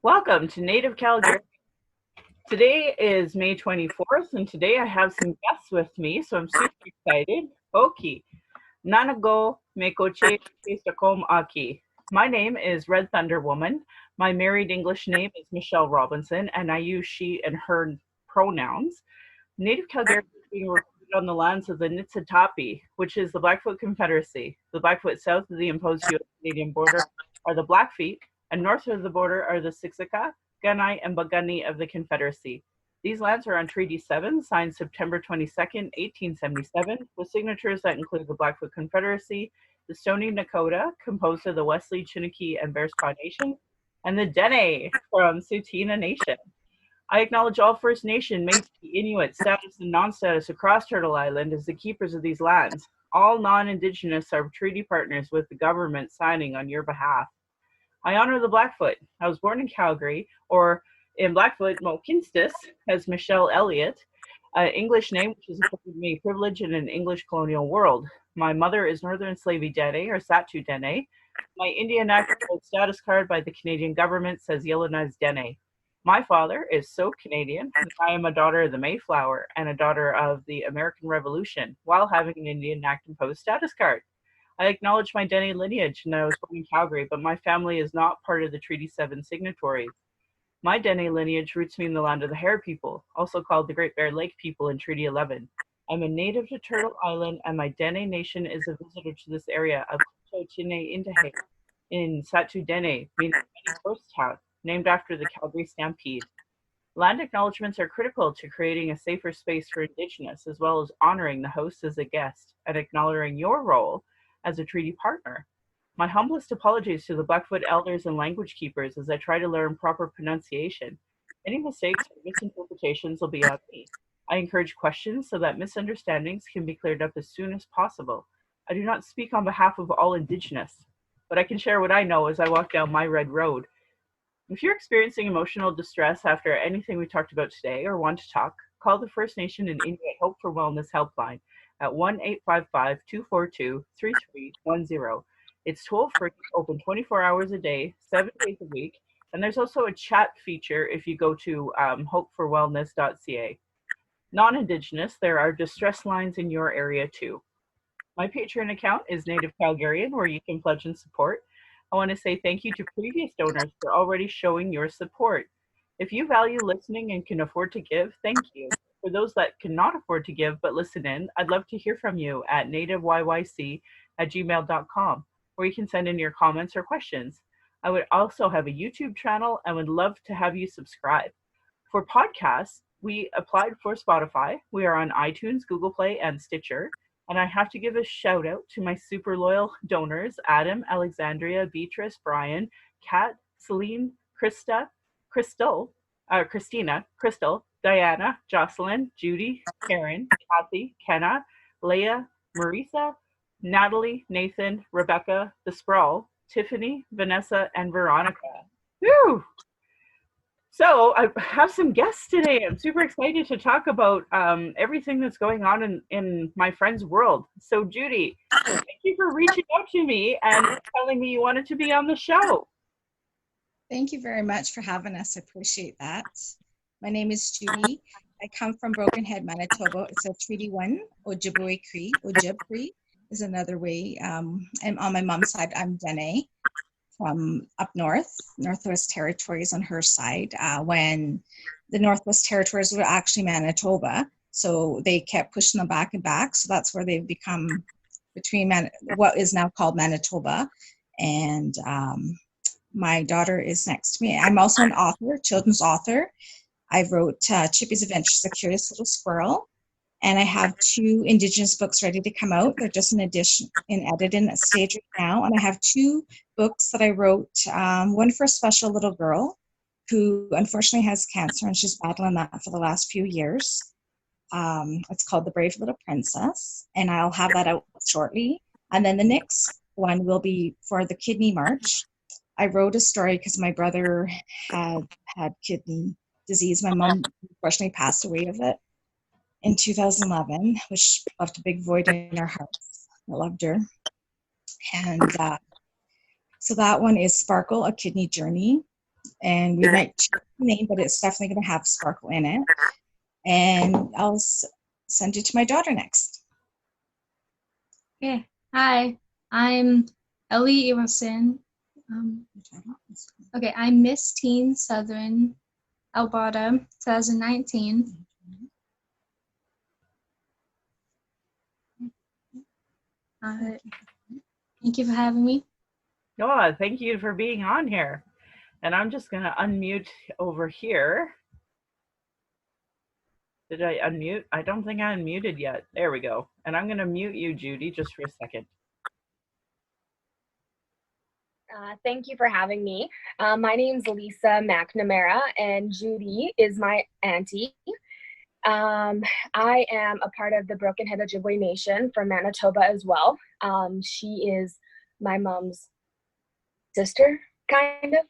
Welcome to Native Calgary. Today is May 24th, and today I have some guests with me, so I'm super excited. Oki, Nanago Mekoche Stakom Aki. My name is Red Thunder Woman. My married English name is Michelle Robinson, and I use she and her pronouns. Native Calgary is being recorded on the lands of the Niitsitapi, which is the Blackfoot Confederacy. The Blackfoot south of the imposed U.S.-Canadian border are the Blackfeet, and north of the border are the Siksika, Gunai, and Bagani of the Confederacy. These lands are on Treaty 7, signed September 22nd, 1877, with signatures that include the Blackfoot Confederacy, the Stoney Nakoda, composed of the Wesley, Chiniki, and Bearspaw Nations, and the Dene from Tsuut'ina Nation. I acknowledge all First Nation, Métis, Inuit, status and non-status across Turtle Island as the keepers of these lands. All non-Indigenous are treaty partners with the government signing on your behalf. I honor the Blackfoot. I was born in Calgary, or in Blackfoot, Mokinstis, as Michelle Elliott, an English name which has afforded me privilege in an English colonial world. My mother is Northern Slavey Dene, or Satu Dene. My Indian National status card by the Canadian government says Yellowknives Dene. My father is so Canadian that I am a daughter of the Mayflower and a daughter of the American Revolution while having an Indian Act imposed status card. I acknowledge my Dene lineage, and I was born in Calgary, but my family is not part of the Treaty 7 signatories. My Dene lineage roots me in the land of the Hare people, also called the Great Bear Lake people in Treaty 11. I'm a native to Turtle Island, and my Dene nation is a visitor to this area of Chine Intahe in Satu Dene, meaning ghost town, named after the Calgary Stampede. Land acknowledgements are critical to creating a safer space for Indigenous, as well as honoring the host as a guest and acknowledging your role as a treaty partner. My humblest apologies to the Blackfoot elders and language keepers as I try to learn proper pronunciation. Any mistakes or misinterpretations will be on me. I encourage questions so that misunderstandings can be cleared up as soon as possible. I do not speak on behalf of all Indigenous, but I can share what I know as I walk down my red road. If you're experiencing emotional distress after anything we talked about today or want to talk, call the First Nation and Inuit Hope for Wellness helpline at 1-855-242-3310. It's toll free, open 24 hours a day, 7 days a week, and there's also a chat feature if you go to hopeforwellness.ca. Non-Indigenous, there are distress lines in your area too. My Patreon account is Native Calgarian, where you can pledge and support. I want to say thank you to previous donors for already showing your support. If you value listening and can afford to give, thank you. For those that cannot afford to give but listen in, I'd love to hear from you at nativeyyc@gmail.com, where you can send in your comments or questions. I would also have a YouTube channel and would love to have you subscribe. For podcasts, we applied for Spotify. We are on iTunes, Google Play, and Stitcher. And I have to give a shout out to my super loyal donors, Adam, Alexandria, Beatrice, Brian, Kat, Celine, Christina, Crystal, Diana, Jocelyn, Judy, Karen, Kathy, Kenna, Leah, Marisa, Natalie, Nathan, Rebecca, The Sprawl, Tiffany, Vanessa, and Veronica. Woo! So I have some guests today. I'm super excited to talk about everything that's going on in my friend's world. So Judy, thank you for reaching out to me and telling me you wanted to be on the show. Thank you very much for having us. I appreciate that. My name is Judy. I come from Broken Head, Manitoba. It's a Treaty 1, Ojibwe Cree. Ojib Cree is another way. And on my mom's side, I'm Dene from up north, Northwest Territories on her side, when the Northwest Territories were actually Manitoba. So they kept pushing them back and back. So that's where they've become between what is now called Manitoba. And my daughter is next to me. I'm also an author, children's author. I wrote Chippy's Adventures, A Curious Little Squirrel. And I have 2 Indigenous books ready to come out. They're just in editing stage right now. And I have 2 books that I wrote, one for a special little girl who unfortunately has cancer and she's battling that for the last few years. It's called The Brave Little Princess, and I'll have that out shortly. And then the next one will be for the Kidney March. I wrote a story because my brother had kidney disease. My mom unfortunately passed away of it in 2011, which left a big void in our hearts. I loved her. And so that one is Sparkle, A Kidney Journey. And we might change the name, but it's definitely going to have sparkle in it. And I'll send it to my daughter next. Okay, hi, I'm Elle Everson. Okay, I'm Miss Teen Southern Alberta 2019. Thank you for having me. Oh, thank you for being on here. And I'm just going to unmute over here. Did I unmute? I don't think I unmuted yet. There we go. And I'm going to mute you, Judy, just for a second. Thank you for having me. My name's Lisa McNamara, and Judy is my auntie. I am a part of the Broken Head Ojibwe Nation from Manitoba as well. She is my mom's sister, kind of.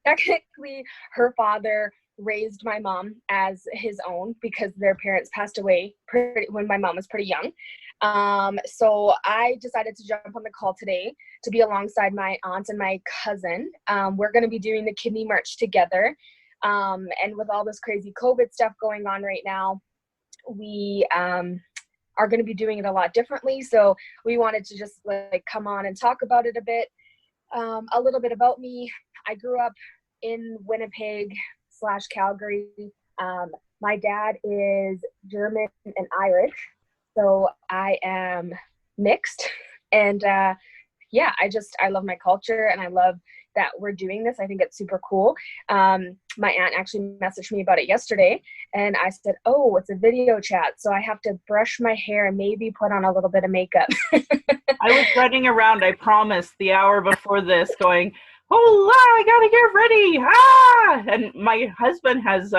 Technically, her father raised my mom as his own because their parents passed away when my mom was pretty young. So I decided to jump on the call today to be alongside my aunt and my cousin. We're going to be doing the kidney march together. And with all this crazy COVID stuff going on right now, we are going to be doing it a lot differently. So we wanted to just like come on and talk about it a bit. A little bit about me. I grew up in Winnipeg/Calgary. My dad is German and Irish, so I am mixed. And yeah, I love my culture, and I love that we're doing this. I think it's super cool. My aunt actually messaged me about it yesterday, and I said, oh, it's a video chat, so I have to brush my hair and maybe put on a little bit of makeup. I was running around, I promise, the hour before this going, oh, I gotta get ready. And my husband has,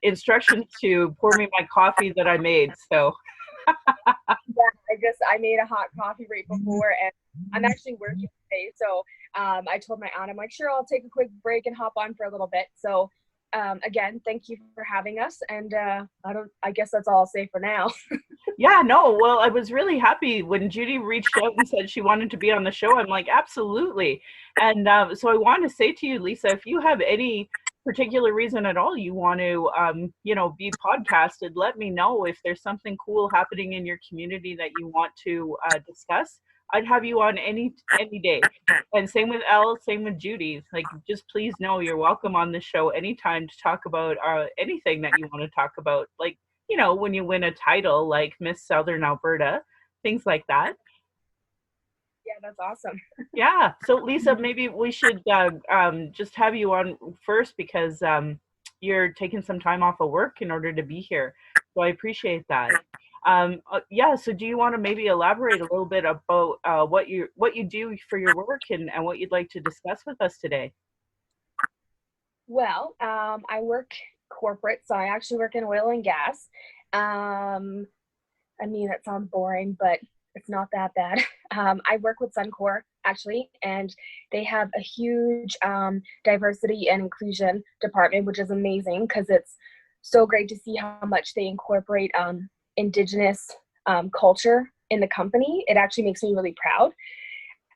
instructions to pour me my coffee that I made. So. Yeah, I made a hot coffee right before, and I'm actually working today. So I told my aunt, I'm like, sure, I'll take a quick break and hop on for a little bit. So again, thank you for having us. And I guess that's all I'll say for now. Yeah, no, well, I was really happy when Judy reached out and said she wanted to be on the show. I'm like, absolutely. And so I want to say to you, Lisa, if you have any particular reason at all you want to, be podcasted, let me know. If there's something cool happening in your community that you want to discuss, I'd have you on any day. And same with Elle, same with Judy. Like, just please know you're welcome on the show anytime to talk about anything that you want to talk about. Like, when you win a title like Miss Southern Alberta, things like that. Yeah, that's awesome. Yeah. So Lisa, maybe we should just have you on first because you're taking some time off of work in order to be here. So I appreciate that. Yeah. So do you want to maybe elaborate a little bit about what you do for your work and what you'd like to discuss with us today? Well, I work corporate, so I actually work in oil and gas. I mean, that sounds boring, but it's not that bad. I work with Suncor actually, and they have a huge diversity and inclusion department, which is amazing because it's so great to see how much they incorporate Indigenous culture in the company. It actually makes me really proud.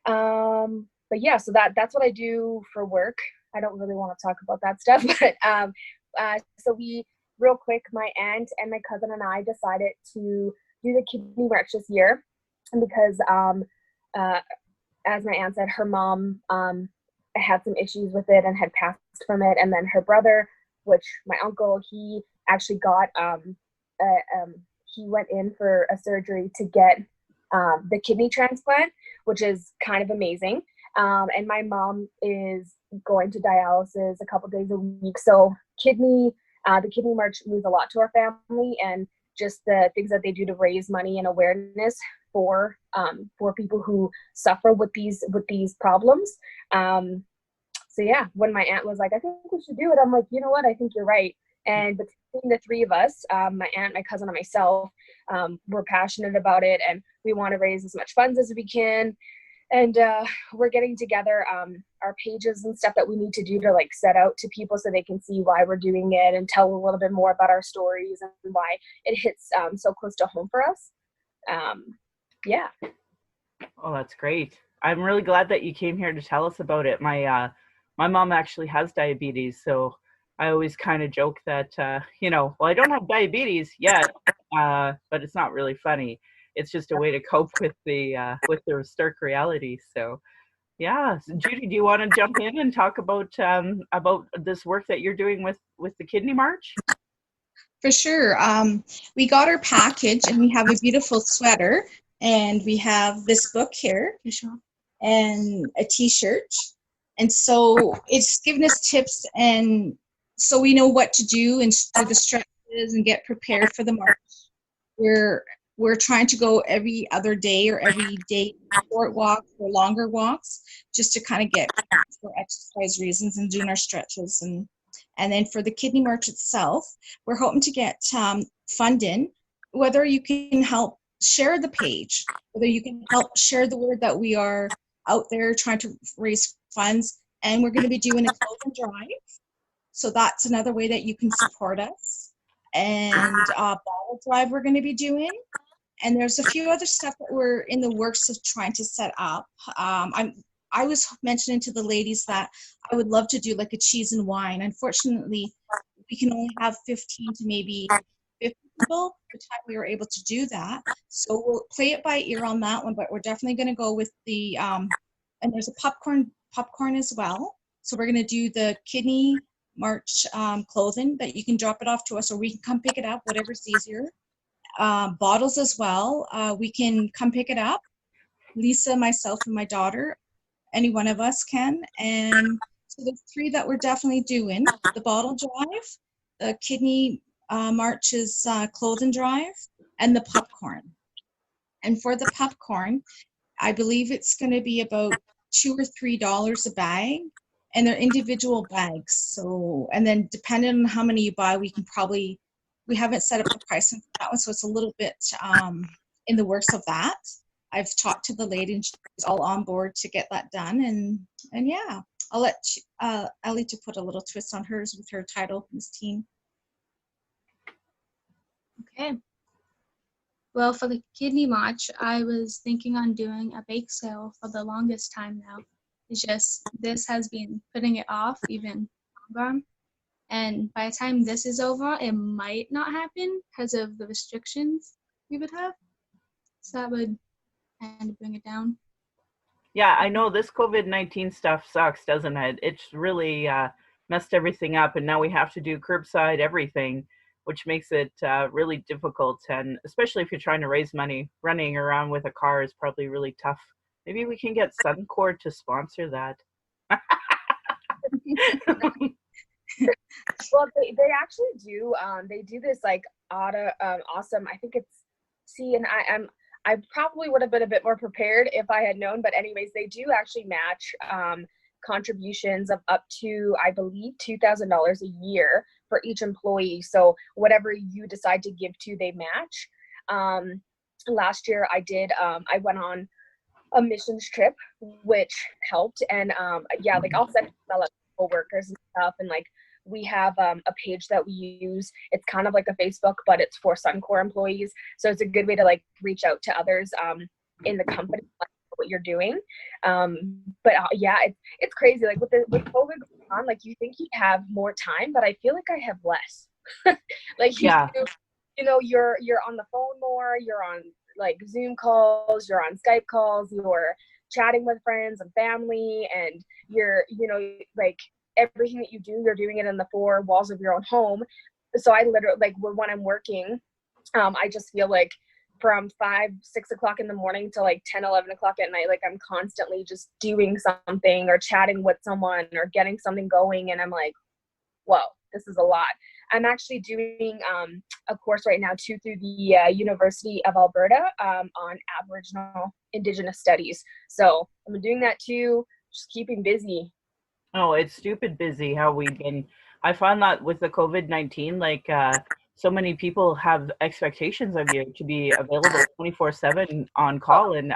But yeah, so that's what I do for work. I don't really want to talk about that stuff, but so real quick, my aunt and my cousin and I decided to do the kidney march this year because, as my aunt said, her mom had some issues with it and had passed from it, and then her brother, which my uncle, he actually got he went in for a surgery to get the kidney transplant, which is kind of amazing. And my mom is going to dialysis a couple days a week. So the kidney march means a lot to our family, and just the things that they do to raise money and awareness for people who suffer with these problems. So yeah, when my aunt was like, I think we should do it, I'm like, you know what, I think you're right. And between the three of us, my aunt, my cousin, and myself, we're passionate about it, and we want to raise as much funds as we can. And we're getting together our pages and stuff that we need to do to like set out to people so they can see why we're doing it and tell a little bit more about our stories and why it hits so close to home for us. Yeah. Oh, that's great. I'm really glad that you came here to tell us about it. My my mom actually has diabetes, so I always kind of joke that, well, I don't have diabetes yet, but it's not really funny. It's just a way to cope with the stark reality. So, yeah, so Judy, do you want to jump in and talk about this work that you're doing with the Kidney March? For sure. We got our package and we have a beautiful sweater, and we have this book here and a t-shirt. And so it's given us tips, and so we know what to do and do the stretches and get prepared for the march. We're trying to go every other day or every day, short walks or longer walks, just to kind of get for exercise reasons and doing our stretches. And then for the Kidney March itself, we're hoping to get funding, whether you can help share the page, whether you can help share the word that we are out there trying to raise funds. And we're going to be doing a clothing drive. So that's another way that you can support us. And bottle drive we're going to be doing. And there's a few other stuff that we're in the works of trying to set up. I was mentioning to the ladies that I would love to do like a cheese and wine. Unfortunately, we can only have 15 to maybe 50 people the time we were able to do that. So we'll play it by ear on that one, but we're definitely going to go with the, and there's a popcorn as well. So we're going to do the Kidney March clothing that you can drop it off to us, or we can come pick it up, whatever's easier. Bottles as well. We can come pick it up. Lisa, myself, and my daughter, any one of us can. And so the three that we're definitely doing: the bottle drive, the Kidney March's clothing drive, and the popcorn. And for the popcorn, I believe it's going to be about $2 or $3 a bag, and they're individual bags. So, and then depending on how many you buy, we haven't set up the pricing for that one, so it's a little bit in the works of that. I've talked to the lady and she's all on board to get that done. And yeah, I'll let Ellie to put a little twist on hers with her title, Miss Teen. Okay. Well, for the Kidney March, I was thinking on doing a bake sale for the longest time now. It's just this has been putting it off even longer. And by the time this is over, it might not happen because of the restrictions we would have. So that would kind of bring it down. Yeah, I know this COVID-19 stuff sucks, doesn't it? It's really messed everything up, and now we have to do curbside everything, which makes it really difficult. And especially if you're trying to raise money, running around with a car is probably really tough. Maybe we can get Suncor to sponsor that. Well, they actually do. They do this like awesome. I think it's and I probably would have been a bit more prepared if I had known. But anyways, they do actually match contributions of up to, I believe, $2,000 a year for each employee. So whatever you decide to give to, they match. Last year I did. I went on a missions trip, which helped. And yeah, like I'll send fellow coworkers and stuff, and like we have a page that we use. It's kind of like a Facebook, but it's for Suncor employees. So it's a good way to like reach out to others in the company, like what you're doing. But yeah, it's crazy. Like with COVID going on, like you think you have more time, but I feel like I have less. Like Yeah. You're on the phone more. You're on like Zoom calls. You're on Skype calls. You're chatting with friends and family, and you're like everything that you do, you're doing it in the four walls of your own home. So I literally, like when I'm working, I just feel like from 5, 6 o'clock in the morning to like 10, 11 o'clock at night, like I'm constantly just doing something or chatting with someone or getting something going. And I'm like, whoa, this is a lot. I'm actually doing a course right now too through the University of Alberta on Aboriginal Indigenous Studies. So I'm doing that too, just keeping busy. Oh, it's stupid busy how we've been. I found that with the COVID-19, like so many people have expectations of you to be available 24/7 on call, and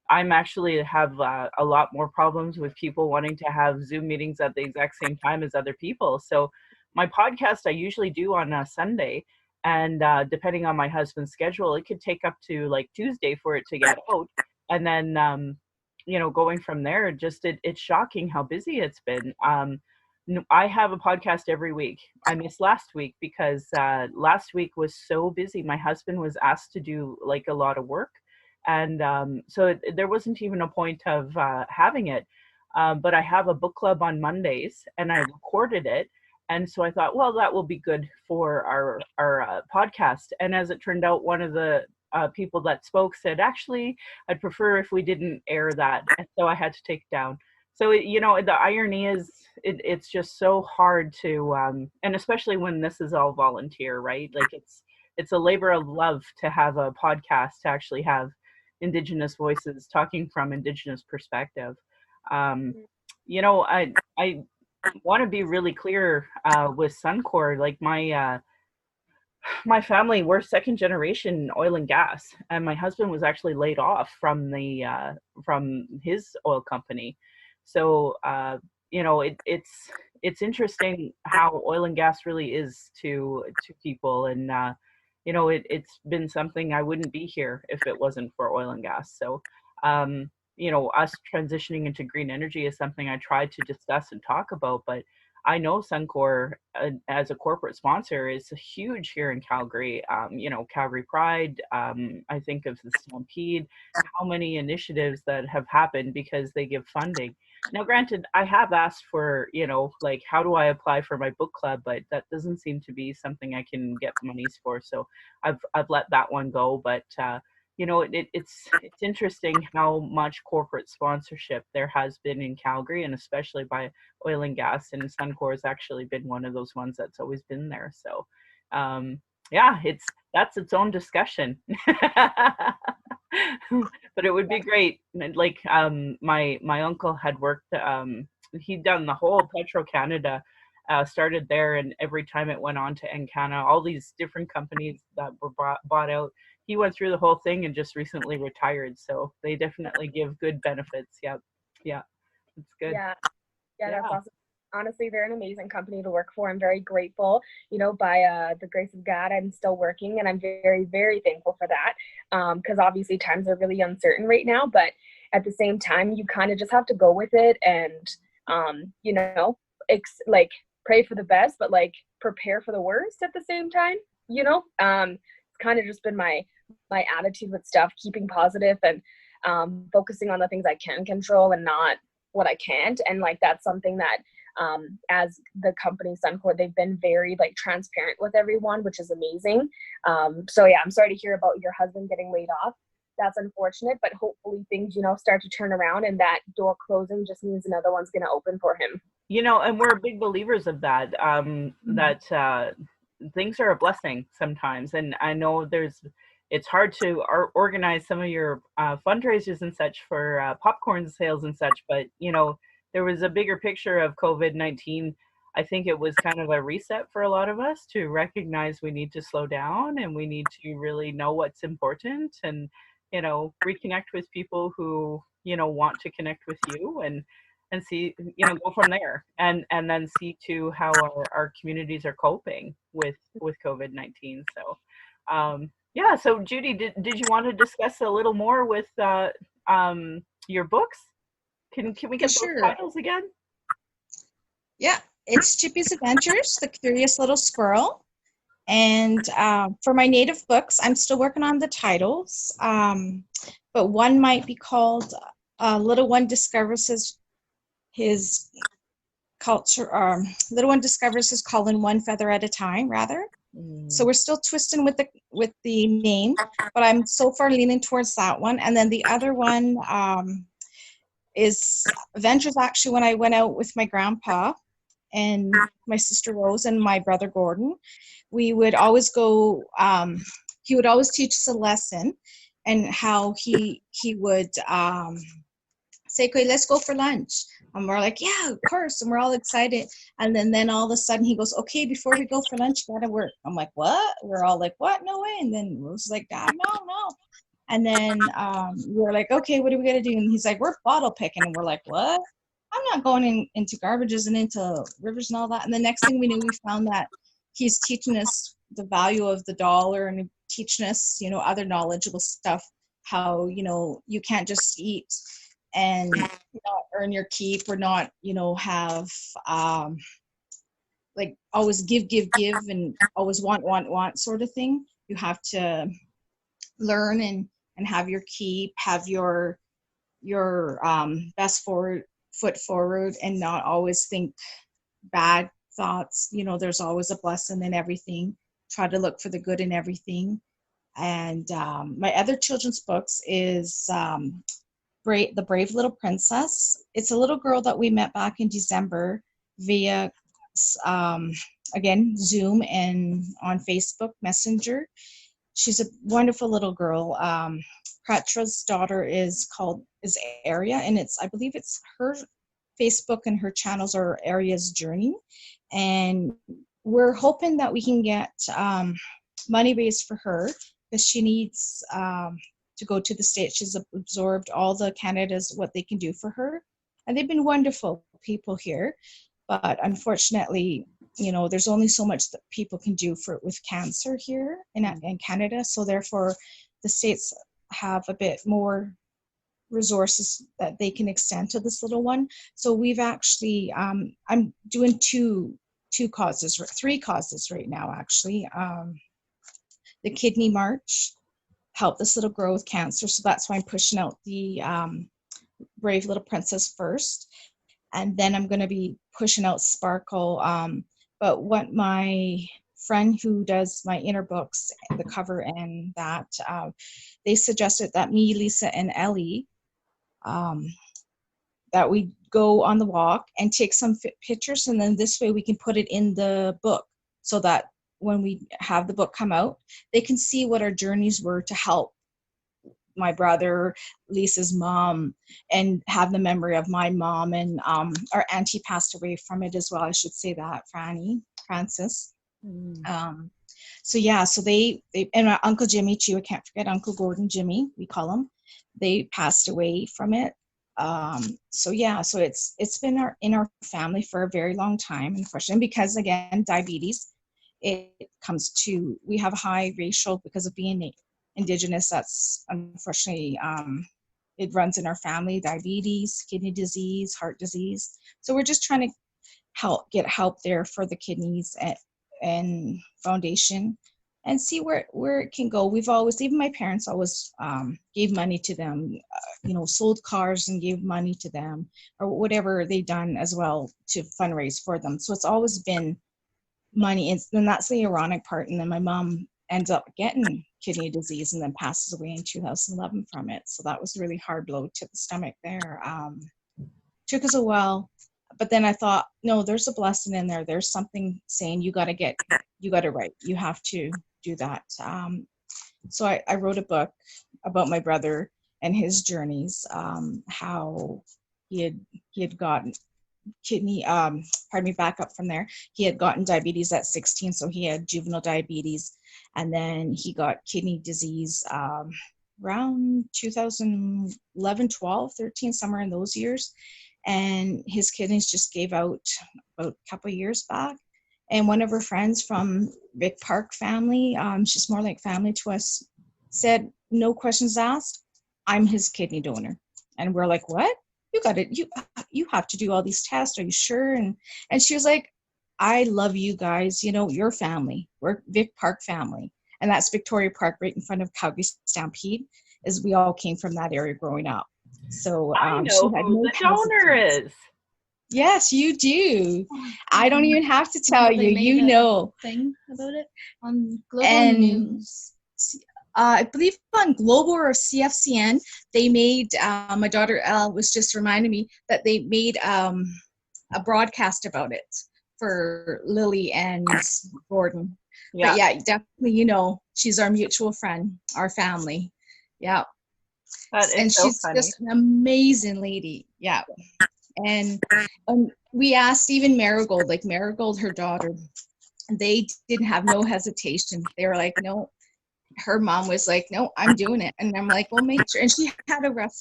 I'm actually have a lot more problems with people wanting to have Zoom meetings at the exact same time as other people. So my podcast I usually do on a Sunday, and depending on my husband's schedule, it could take up to like Tuesday for it to get out, and then going from there, just it's shocking how busy it's been. I have a podcast every week. I missed last week because last week was so busy. My husband was asked to do like a lot of work, and so there wasn't even a point of having it. But I have a book club on Mondays, and I recorded it. And so I thought, well, that will be good for our podcast. And as it turned out, one of the people that spoke said, actually, I'd prefer if we didn't air that. And so I had to take it down. So, the irony is it's just so hard to, and especially when this is all volunteer, right? Like it's a labor of love to have a podcast, to actually have Indigenous voices talking from Indigenous perspective. I want to be really clear with Suncor. Like my family, we're second generation oil and gas, and my husband was actually laid off from his oil company. So it's interesting how oil and gas really is to people, and it's been something. I wouldn't be here if it wasn't for oil and gas. So us transitioning into green energy is something I tried to discuss and talk about, but I know Suncor as a corporate sponsor is huge here in Calgary. Calgary Pride, I think of the Stampede, how many initiatives that have happened because they give funding. Now, granted, I have asked for, like, how do I apply for my book club, but that doesn't seem to be something I can get monies for. So I've let that one go, but it's interesting how much corporate sponsorship there has been in Calgary, and especially by oil and gas. And Suncor has actually been one of those ones that's always been there. So, that's its own discussion. But it would be great. Like my uncle had worked. He'd done the whole Petro Canada. Started there, and every time it went on to Encana, all these different companies that were bought out. He went through the whole thing and just recently retired. So they definitely give good benefits. Yep. Yeah, it's good. Yeah, that's awesome. Honestly, they're an amazing company to work for. I'm very grateful, by the grace of God, I'm still working, and I'm very, very thankful for that. Because obviously times are really uncertain right now, but at the same time, you kind of just have to go with it and, like pray for the best, but like prepare for the worst at the same time, it's kind of just been my attitude with stuff, keeping positive and focusing on the things I can control and not what I can't. And like that's something that as the company Suncor, they've been very like transparent with everyone, which is amazing. So yeah, I'm sorry to hear about your husband getting laid off. That's unfortunate, but hopefully things start to turn around, and that door closing just means another one's going to open for him. And we're big believers of that, that things are a blessing sometimes. And I know it's hard to organize some of your fundraisers and such for popcorn sales and such, but there was a bigger picture of COVID-19. I think it was kind of a reset for a lot of us to recognize we need to slow down, and we need to really know what's important, and reconnect with people who want to connect with you, and see, go from there, and then see to how our communities are coping with COVID-19. So so Judy, did you want to discuss a little more with your books? Can we get those titles again? Yeah, it's Chippy's Adventures, The Curious Little Squirrel. And for my native books, I'm still working on the titles, but one might be called Little One Discovers his culture, Little One Discovers his calling one feather at a time, rather. So we're still twisting with the name, but I'm so far leaning towards that one. And then the other one is Adventures, actually, when I went out with my grandpa and my sister Rose and my brother Gordon. We would always go, he would always teach us a lesson, and how he would say, okay, let's go for lunch. And we're like, yeah, of course. And we're all excited. And then all of a sudden he goes, okay, before we go for lunch, you gotta work. I'm like, what? We're all like, what? No way. And then Rose was like, Dad, no. And then we're like, okay, what are we gonna do? And he's like, we're bottle picking. And we're like, what? I'm not going into garbages and into rivers and all that. And the next thing we knew, we found that he's teaching us the value of the dollar, and teaching us, other knowledgeable stuff, how, you can't just eat and not earn your keep, or not, have like always give and always want sort of thing. You have to learn and have your keep, have your best foot forward, and not always think bad thoughts. There's always a blessing in everything. Try to look for the good in everything. And my other children's books is The Brave Little Princess. It's a little girl that we met back in December via again, Zoom and on Facebook Messenger. She's a wonderful little girl. Pratra's daughter is Aria, and I believe it's her Facebook and her channels are Aria's Journey. And we're hoping that we can get money raised for her, because she needs to go to the States. She's absorbed all the Canada's, what they can do for her. And they've been wonderful people here. But unfortunately, there's only so much that people can do with cancer here in Canada. So therefore, the States have a bit more resources that they can extend to this little one. So we've actually, I'm doing three causes right now, actually. The Kidney March, help this little girl with cancer. So that's why I'm pushing out the Brave Little Princess first. And then I'm going to be pushing out Sparkle. But what my friend who does my inner books, the cover and that, they suggested that me, Lisa, and Elle, that we go on the walk and take some pictures, and then this way we can put it in the book, so that when we have the book come out, they can see what our journeys were to help my brother, Lisa's mom, and have the memory of my mom. And our auntie passed away from it as well, I should say that, Francis. So yeah, so they and my Uncle Jimmy too, I can't forget Uncle Gordon, Jimmy, we call him. They passed away from it. So yeah, so it's been in our family for a very long time, unfortunately, because again, diabetes, we have a high racial, because of being Indigenous, that's unfortunately, it runs in our family, diabetes, kidney disease, heart disease. So we're just trying to get help there for the kidneys and foundation, and see where it can go. We've always, even my parents always gave money to them, sold cars and gave money to them, or whatever they've done as well to fundraise for them. So it's always been money, and that's the ironic part. And then my mom ends up getting kidney disease and then passes away in 2011 from it. So that was a really hard blow to the stomach there. Took us a while, but then I thought, no, there's a blessing in there. There's something saying you got to write. You have to do that. So I wrote a book about my brother and his journeys, how he had gotten kidney, back up from there. He had gotten diabetes at 16, so he had juvenile diabetes, and then he got kidney disease around 2011, 12, 13, somewhere in those years, and his kidneys just gave out about a couple of years back. And one of her friends from Vic Park family, she's more like family to us, said, no questions asked, I'm his kidney donor. And we're like, what? You got it. You have to do all these tests. Are you sure? And she was like, I love you guys. Your family. We're Vic Park family. And that's Victoria Park, right in front of Calgary Stampede, as we all came from that area growing up. So I know who the donor is. Yes, you do. I don't even have to tell you. You know. Thing about it on Global News. I believe on Global or CFCN, they made, my daughter Elle was just reminding me that they made a broadcast about it for Lily and Gordon. Yeah. But yeah, definitely, she's our mutual friend, our family. Yeah. And so she's funny. Just an amazing lady. Yeah. And we asked even Marigold, her daughter, they didn't have no hesitation. They were like, no. Her mom was like, no, I'm doing it. And I'm like, well, make sure. And she had a rough,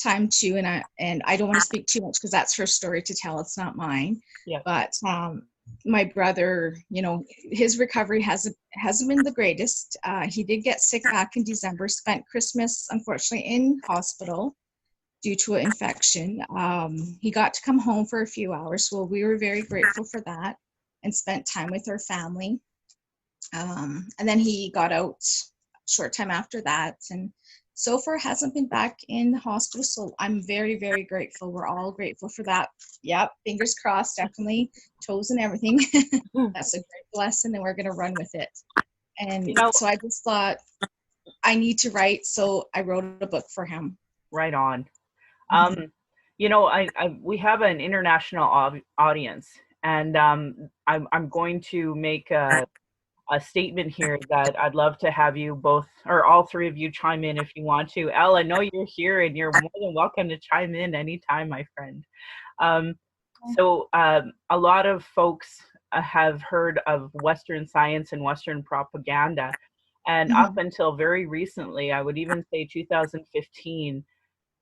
time too. And I don't want to speak too much because that's her story to tell. It's not mine. Yeah. But my brother, his recovery hasn't been the greatest. He did get sick back in December, spent Christmas, unfortunately, in hospital. due to an infection. He got to come home for a few hours. Well, we were very grateful for that and spent time with our family. And then he got out a short time after that, and so far hasn't been back in the hospital. So I'm very, very grateful. We're all grateful for that. Yep, fingers crossed, definitely, toes and everything. That's a great blessing, and we're going to run with it. And so I just thought I need to write, so I wrote a book for him. Right on. We have an international audience, and I'm going to make a statement here that I'd love to have you both, or all three of you, chime in if you want to. Elle, I know you're here, and you're more than welcome to chime in anytime, my friend. A lot of folks have heard of Western science and Western propaganda, and up until very recently, I would even say 2015,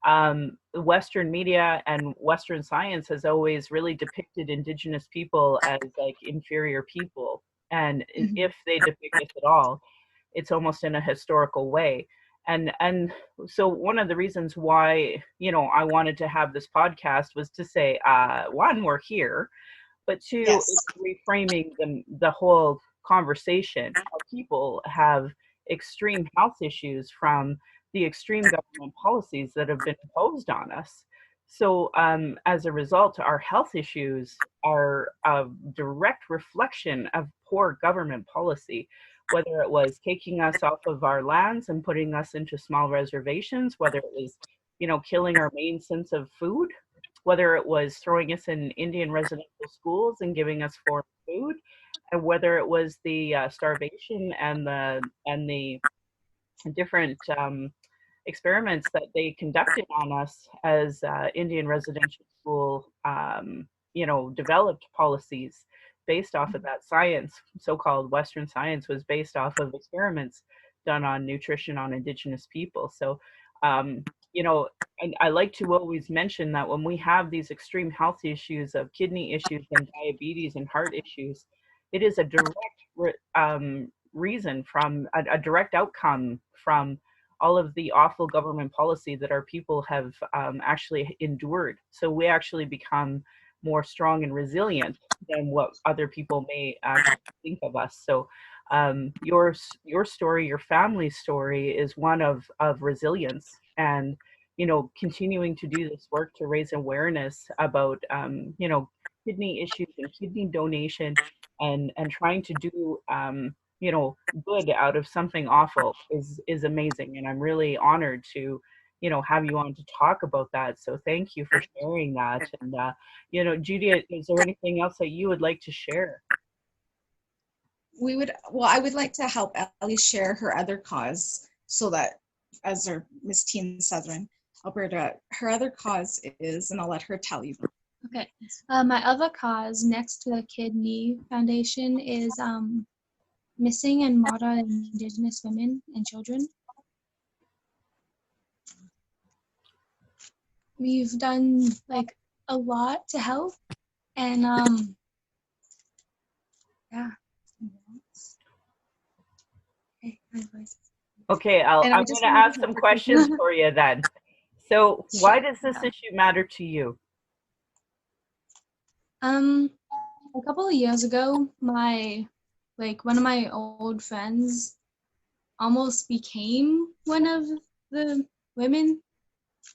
the Western media and Western science has always really depicted Indigenous people as like inferior people. And if they depict us at all, it's almost in a historical way. And so one of the reasons why, I wanted to have this podcast was to say, one, we're here, but two, it's reframing the whole conversation. How people have extreme health issues from the extreme government policies that have been imposed on us. So as a result, our health issues are a direct reflection of poor government policy, whether it was taking us off of our lands and putting us into small reservations, whether it was, killing our main sense of food, whether it was throwing us in Indian residential schools and giving us foreign food, and whether it was the starvation and the different experiments that they conducted on us as Indian residential school, developed policies based off of that science. So-called Western science was based off of experiments done on nutrition on Indigenous people. So, I like to always mention that when we have these extreme health issues of kidney issues and diabetes and heart issues, it is a direct reason from a direct outcome from all of the awful government policy that our people have actually endured. So we actually become more strong and resilient than what other people may actually think of us. So your story, your family's story is one of resilience, and continuing to do this work to raise awareness about kidney issues and kidney donation, and trying to do good out of something awful is amazing. And I'm really honored to have you on to talk about that. So thank you for sharing that. And Judy, is there anything else that you would like to share? I would like to help Elle share her other cause, so that as our Miss Teen Southern Alberta, her other cause is, and I'll let her tell you. Okay. My other cause next to the Kidney Foundation is missing and murdered Indigenous women and children. We've done like a lot to help, and yeah. Okay, I'm going to ask some questions for you then. So why does this issue matter to you? A couple of years ago, one of my old friends almost became one of the women.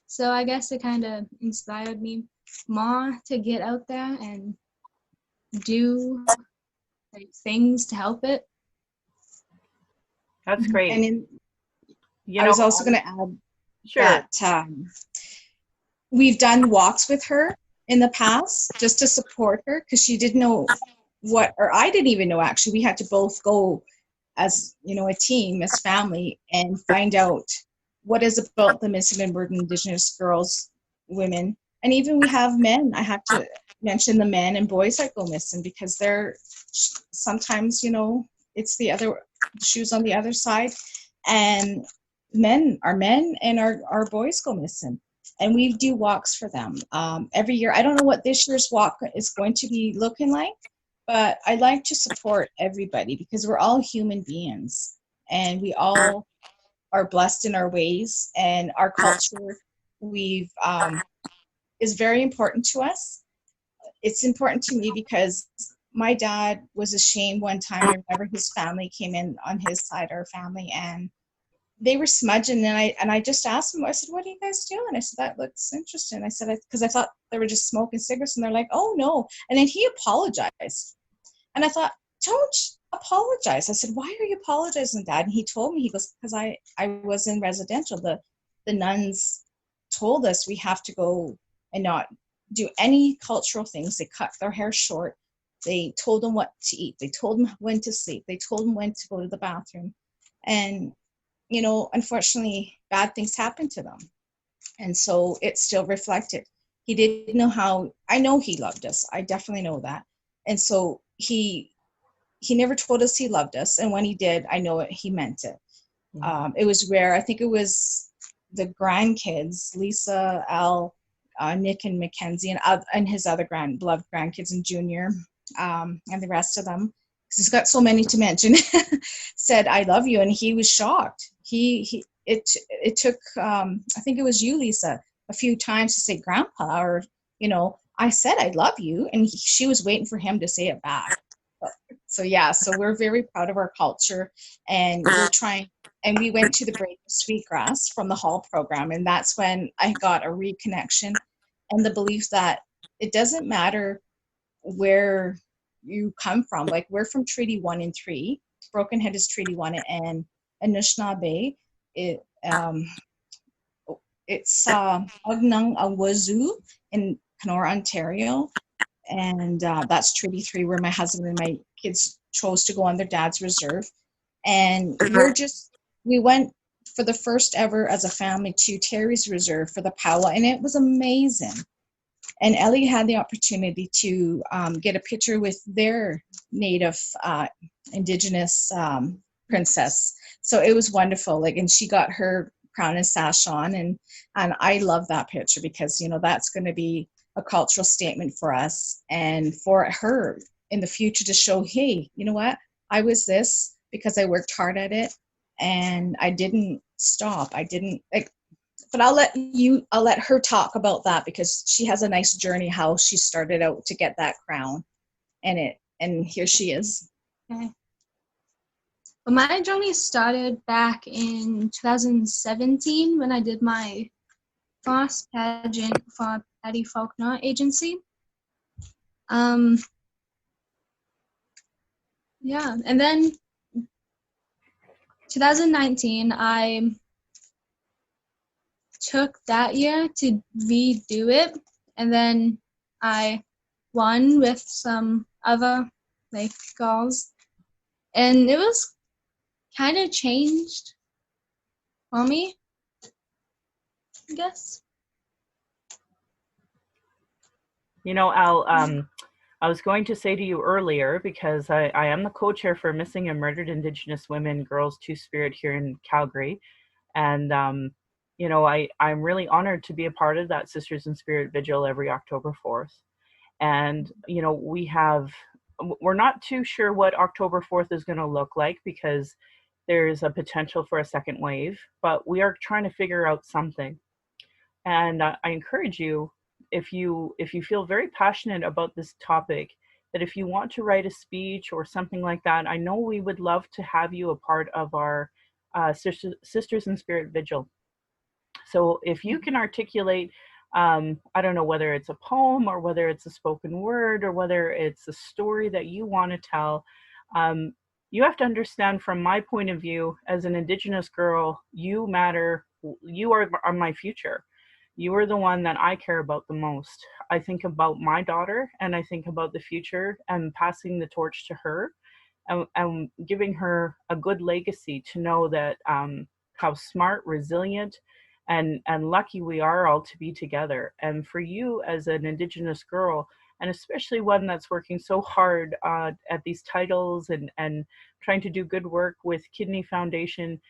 So I guess it kind of inspired me more to get out there and do things to help it. That's great. And I was also going to add that we've done walks with her in the past just to support her, because she didn't know I didn't even know, actually. We had to both go as, a team, as family, and find out what is about the missing and murdered Indigenous girls, women, and even we have men. I have to mention the men and boys that go missing, because they're sometimes, it's the other shoes on the other side, and men and our boys go missing, and we do walks for them every year. I don't know what this year's walk is going to be looking like, but I like to support everybody, because we're all human beings and we all are blessed in our ways, and our culture we've is very important to us. It's important to me because my dad was ashamed one time. I remember his family came in on his side, our family, and they were smudging, and I just asked them, I said, "What are you guys doing?" I said, "That looks interesting." I said, because I thought they were just smoking cigarettes, and they're like, "Oh no." And then he apologized. And I thought, "Don't apologize." I said, "Why are you apologizing, Dad?" And he told me, he goes, "Because I was in residential. The nuns told us we have to go and not do any cultural things. They cut their hair short. They told them what to eat. They told them when to sleep. They told them when to go to the bathroom. And, unfortunately, bad things happened to them. And so it still reflected. He didn't know how, I know he loved us. I definitely know that. And so he never told us he loved us. And when he did, I know he meant it. It was rare. I think it was the grandkids, Lisa, Elle, Nick, and Mackenzie, and his other beloved grandkids, and Junior, and the rest of them, because he's got so many to mention, said, "I love you." And he was shocked. It took, I think it was you, Lisa, a few times to say "grandpa," or, I said, "I love you." And she was waiting for him to say it back. So yeah, so we're very proud of our culture, and we're trying. And we went to the Break of Sweetgrass from the Hall program, and that's when I got a reconnection and the belief that it doesn't matter where you come from. Like, we're from Treaty 1 and 3. Broken Head is Treaty 1, and Anishinaabe, it's Ugnang Awazu in Kenora, Ontario. And that's Treaty 3, where my husband and my kids chose to go on their dad's reserve. And we went for the first ever as a family to Terry's Reserve for the powwow, and it was amazing. And Elle had the opportunity to get a picture with their native Indigenous princess. So it was wonderful. And she got her crown and sash on, and I love that picture because that's going to be a cultural statement for us and for her in the future to show, hey, you know what? I was this because I worked hard at it and I didn't stop. But I'll let her talk about that because she has a nice journey, how she started out to get that crown, and here she is. Okay. Well, my journey started back in 2017 when I did my first pageant for Patty Faulkner Agency. Yeah, and then 2019, I took that year to redo it, and then I won with some other girls, and it was kind of changed for me, I guess. Al, I was going to say to you earlier, because I am the co-chair for Missing and Murdered Indigenous Women Girls Two-Spirit here in Calgary. And, I'm really honored to be a part of that Sisters in Spirit Vigil every October 4th. And, we're not too sure what October 4th is going to look like because there's a potential for a second wave, but we are trying to figure out something. And I encourage you, if you feel very passionate about this topic, that if you want to write a speech or something like that, I know we would love to have you a part of our Sisters in Spirit Vigil. So if you can articulate, I don't know whether it's a poem or whether it's a spoken word or whether it's a story that you want to tell, you have to understand, from my point of view, as an Indigenous girl, you matter. You are my future. You are the one that I care about the most. I think about my daughter and I think about the future and passing the torch to her and giving her a good legacy to know that how smart, resilient, and lucky we are all to be together. And for you as an Indigenous girl, and especially one that's working so hard at these titles and trying to do good work with Kidney Foundation,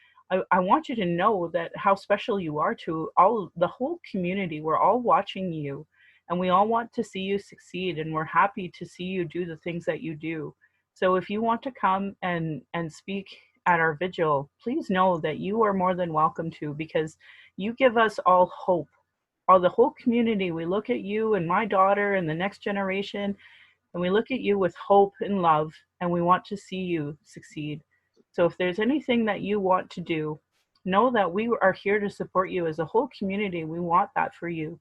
I want you to know that how special you are to the whole community. We're all watching you and we all want to see you succeed, and we're happy to see you do the things that you do. So if you want to come and speak at our vigil, please know that you are more than welcome to, because you give us all hope all the whole community, we look at you and my daughter and the next generation, and we look at you with hope and love, and we want to see you succeed. So if there's anything that you want to do, know that we are here to support you as a whole community. We want that for you.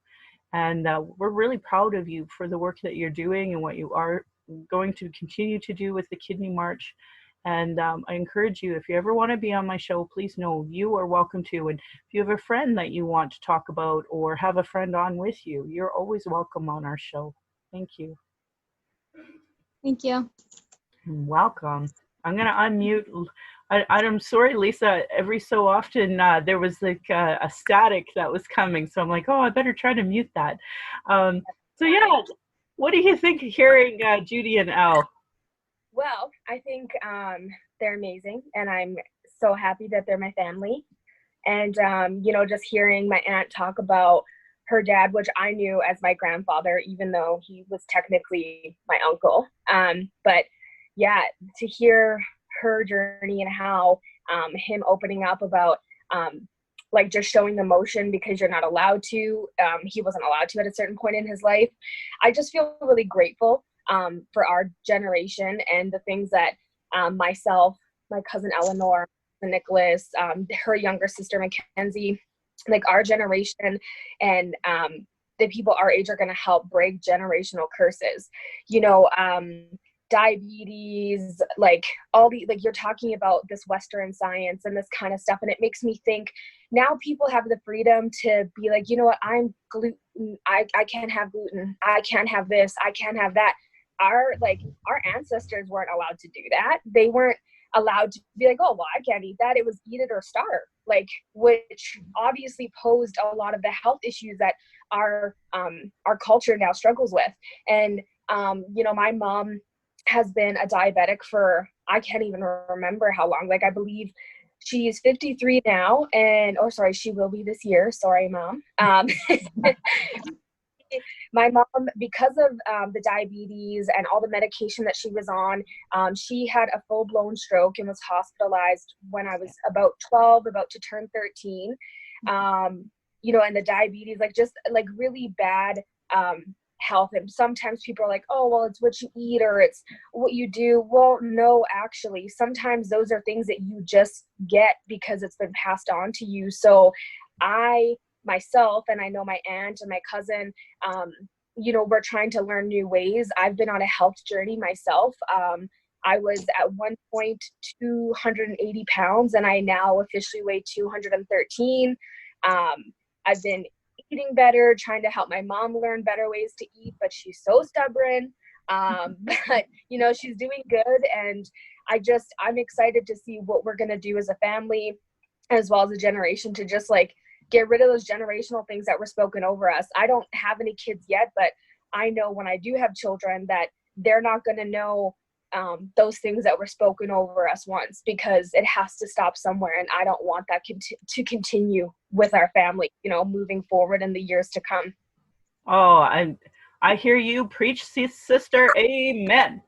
And we're really proud of you for the work that you're doing and what you are going to continue to do with the Kidney March. And I encourage you, if you ever want to be on my show, please know you are welcome to. And if you have a friend that you want to talk about or have a friend on with you, you're always welcome on our show. Thank you. Thank you. Welcome. I'm going to unmute. I'm sorry, Lisa. Every so often there was like a static that was coming. So I'm like, oh, I better try to mute that. So yeah, what do you think hearing Judy and Elle? Well, I think they're amazing, and I'm so happy that they're my family. And, you know, just hearing my aunt talk about her dad, which I knew as my grandfather, even though he was technically my uncle. But yeah, to hear her journey and how him opening up about like just showing emotion because you're not allowed to, he wasn't allowed to at a certain point in his life. I just feel really grateful for our generation and the things that myself, my cousin Eleanor, Nicholas, her younger sister Mackenzie, like our generation and the people our age are going to help break generational curses. You know, diabetes, like all the, like you're talking about this Western science and this kind of stuff. And it makes me think now people have the freedom to be like, you know what, I'm gluten, I can't have gluten. I can't have this. I can't have that. Our ancestors weren't allowed to do that. They weren't allowed to be like, oh, well, I can't eat that. It was eat it or starve, like, which obviously posed a lot of the health issues that our culture now struggles with. And, you know, my mom has been a diabetic for, I can't even remember how long. Like, I believe she's 53 now, and, oh, sorry, she will be this year. Sorry, Mom. My mom, because of the diabetes and all the medication that she was on, she had a full-blown stroke and was hospitalized when I was about 12, about to turn 13. You know, and the diabetes, like just like really bad health. And sometimes people are like, oh, well, it's what you eat or it's what you do. Well, no, actually, sometimes those are things that you just get because it's been passed on to you. So myself, and I know my aunt and my cousin, you know, we're trying to learn new ways. I've been on a health journey myself. I was at one point 280 pounds, and I now officially weigh 213. I've been eating better, trying to help my mom learn better ways to eat, but she's so stubborn. But, you know, she's doing good, and I'm excited to see what we're going to do as a family, as well as a generation, to just like get rid of those generational things that were spoken over us. I don't have any kids yet, but I know when I do have children that they're not going to know those things that were spoken over us once, because it has to stop somewhere. And I don't want that to continue with our family, you know, moving forward in the years to come. Oh, I hear you preach, sister. Amen.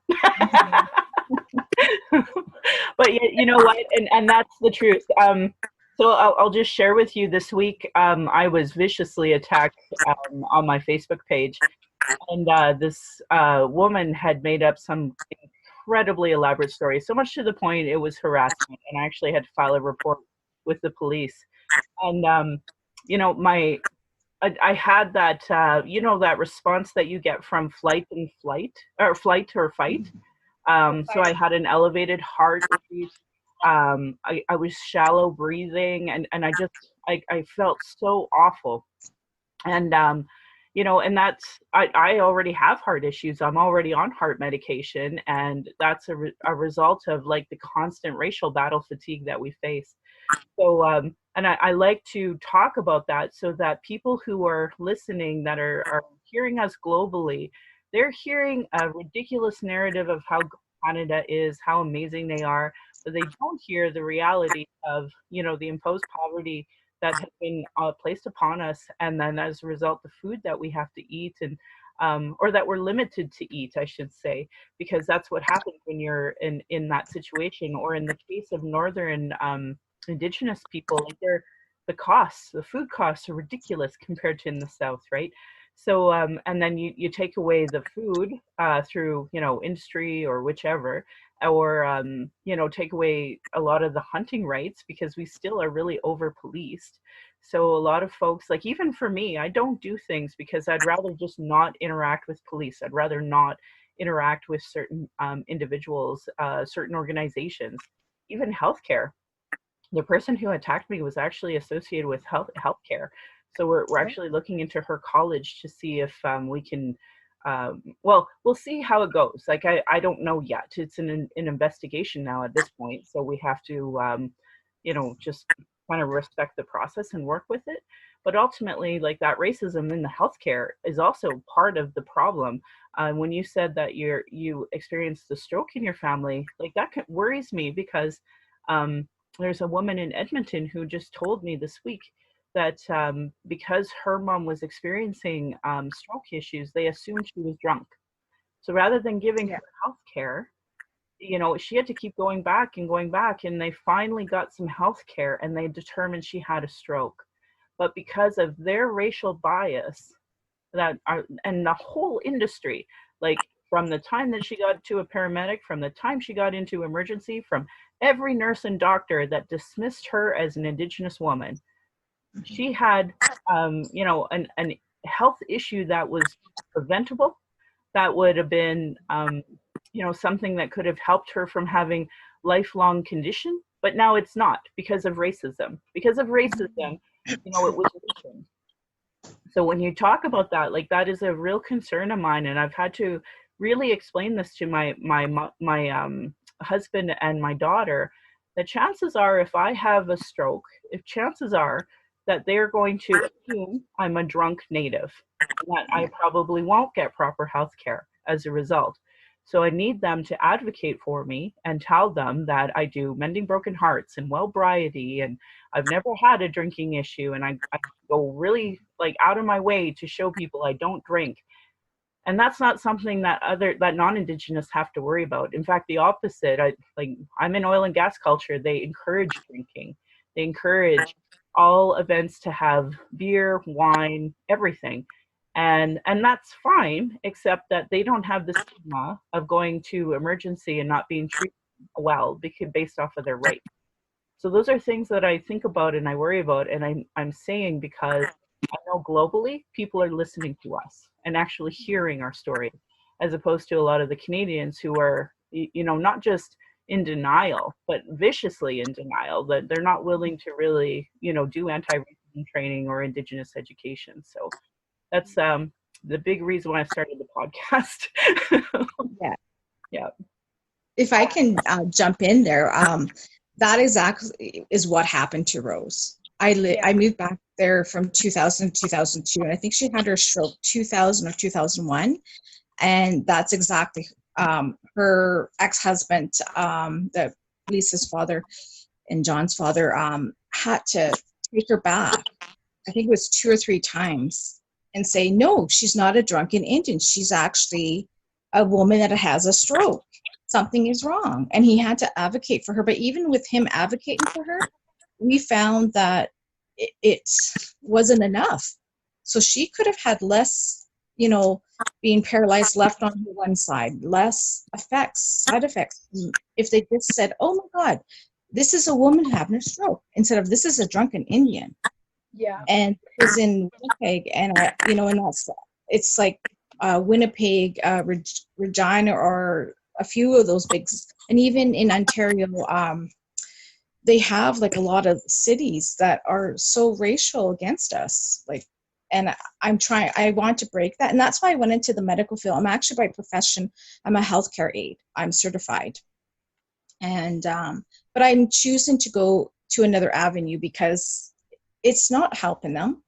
But you know what? And that's the truth. So I'll just share with you this week, I was viciously attacked on my Facebook page. And this woman had made up some incredibly elaborate story, so much to the point it was harassment. And I actually had to file a report with the police. And, you know, I had that, you know, that response that you get from flight or fight. So I had an elevated heart rate. I was shallow breathing, and I felt so awful. And, you know, and that's, I already have heart issues. I'm already on heart medication, and that's a result of like the constant racial battle fatigue that we face. So, and I like to talk about that so that people who are listening that are hearing us globally, they're hearing a ridiculous narrative of how Canada is, how amazing they are, but they don't hear the reality of, you know, the imposed poverty that has been placed upon us, and then as a result, the food that we have to eat, and or that we're limited to eat, I should say, because that's what happens when you're in that situation. Or in the case of Northern Indigenous people, like the food costs are ridiculous compared to in the South, right? So, and then you take away the food through, industry or whichever, or, take away a lot of the hunting rights because we still are really over policed. So a lot of folks, like even for me, I don't do things because I'd rather just not interact with police. I'd rather not interact with certain individuals, certain organizations, even healthcare. The person who attacked me was actually associated with healthcare. So we're actually looking into her college to see if we can, well, we'll see how it goes. Like, I don't know yet. It's an investigation now at this point. So we have to, just kind of respect the process and work with it. But ultimately, like that racism in the healthcare is also part of the problem. When you said that you experienced the stroke in your family, like that worries me because there's a woman in Edmonton who just told me this week that because her mom was experiencing stroke issues, they assumed she was drunk. So rather than giving her health care, she had to keep going back, and they finally got some health care and they determined she had a stroke. But because of their racial bias, and the whole industry, like from the time that she got to a paramedic, from the time she got into emergency, from every nurse and doctor that dismissed her as an Indigenous woman, she had, an health issue that was preventable, that would have been, something that could have helped her from having lifelong condition. But now it's not because of racism. Because of racism, it was missing. So when you talk about that, like that is a real concern of mine, and I've had to really explain this to my husband and my daughter. The chances are, if I have a stroke, chances are that they're going to assume I'm a drunk native, and that I probably won't get proper health care as a result. So I need them to advocate for me and tell them that I do Mending Broken Hearts and Wellbriety, and I've never had a drinking issue, and I go really like out of my way to show people I don't drink. And that's not something that non-Indigenous have to worry about. In fact, the opposite. I'm in oil and gas culture. They encourage drinking. They encourage all events to have beer, wine, everything. And that's fine, except that they don't have the stigma of going to emergency and not being treated well based off of their race. So those are things that I think about and I worry about, and I'm saying because I know globally people are listening to us and actually hearing our story, as opposed to a lot of the Canadians who are, not just in denial, but viciously in denial, that they're not willing to really, do anti-racism training or Indigenous education. So that's the big reason why I started the podcast. Yeah. Yeah. If I can jump in there, that exactly is what happened to Rose. I moved back there from 2000 to 2002, and I think she had her stroke 2000 or 2001, and that's exactly her ex-husband, Lisa's father and John's father, had to take her back. I think it was 2 or 3 times, and say, no, she's not a drunken Indian. She's actually a woman that has a stroke. Something is wrong. And he had to advocate for her. But even with him advocating for her, we found that it wasn't enough. So she could have had less, being paralyzed left on one side, less side effects. If they just said, oh my God, this is a woman having a stroke, instead of this is a drunken Indian. Yeah. And it was in Winnipeg, and it's like Winnipeg, Regina, or a few of those big, and even in Ontario, they have like a lot of cities that are so racial against us. Like, and I want to break that, and that's why I went into the medical field. I'm actually by profession, I'm a healthcare aide. I'm certified, and but I'm choosing to go to another avenue because it's not helping them.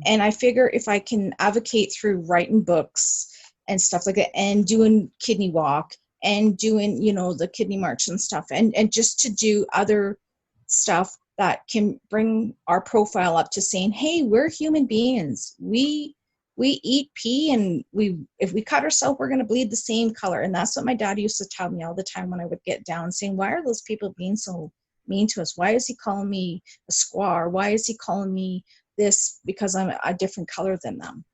And I figure if I can advocate through writing books and stuff like that, and doing kidney walk, and doing, the kidney march and stuff, and just to do other stuff that can bring our profile up to saying, hey, we're human beings. We eat pee, and if we cut ourselves, we're going to bleed the same color. And that's what my dad used to tell me all the time when I would get down, saying, why are those people being so mean to us? Why is he calling me a squaw? Why is he calling me this because I'm a different color than them?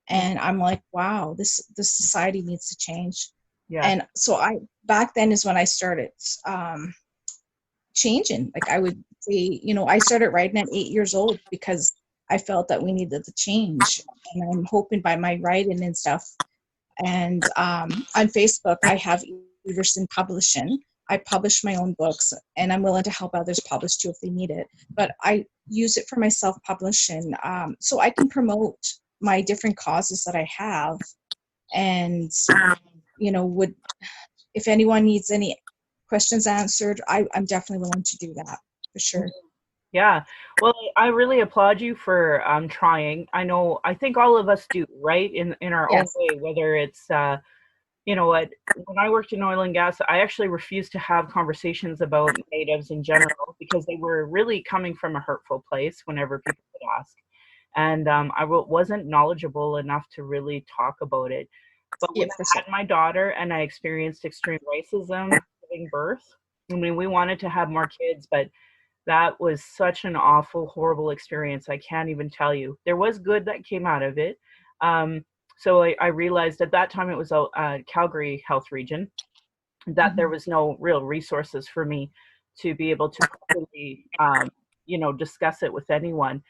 And I'm like, wow, this society needs to change. Yeah. And so back then is when I started changing. Like I would say, I started writing at 8 years old because I felt that we needed to change. And I'm hoping by my writing and stuff. And on Facebook, I have Everson Publishing. I publish my own books, and I'm willing to help others publish too if they need it. But I use it for my self-publishing, so I can promote my different causes that I have. And if anyone needs any questions answered, I'm definitely willing to do that for sure. Yeah. Well, I really applaud you for trying. I think all of us do, right? In our own Yes. way, whether it's you know what, when I worked in oil and gas, I actually refused to have conversations about natives in general because they were really coming from a hurtful place whenever people would ask. And wasn't knowledgeable enough to really talk about it. But when Yeah, I had my daughter and I experienced extreme racism giving birth, I mean, we wanted to have more kids, but that was such an awful, horrible experience. I can't even tell you. There was good that came out of it. So I realized at that time it was a Calgary health region, that there was no real resources for me to be able to properly, discuss it with anyone.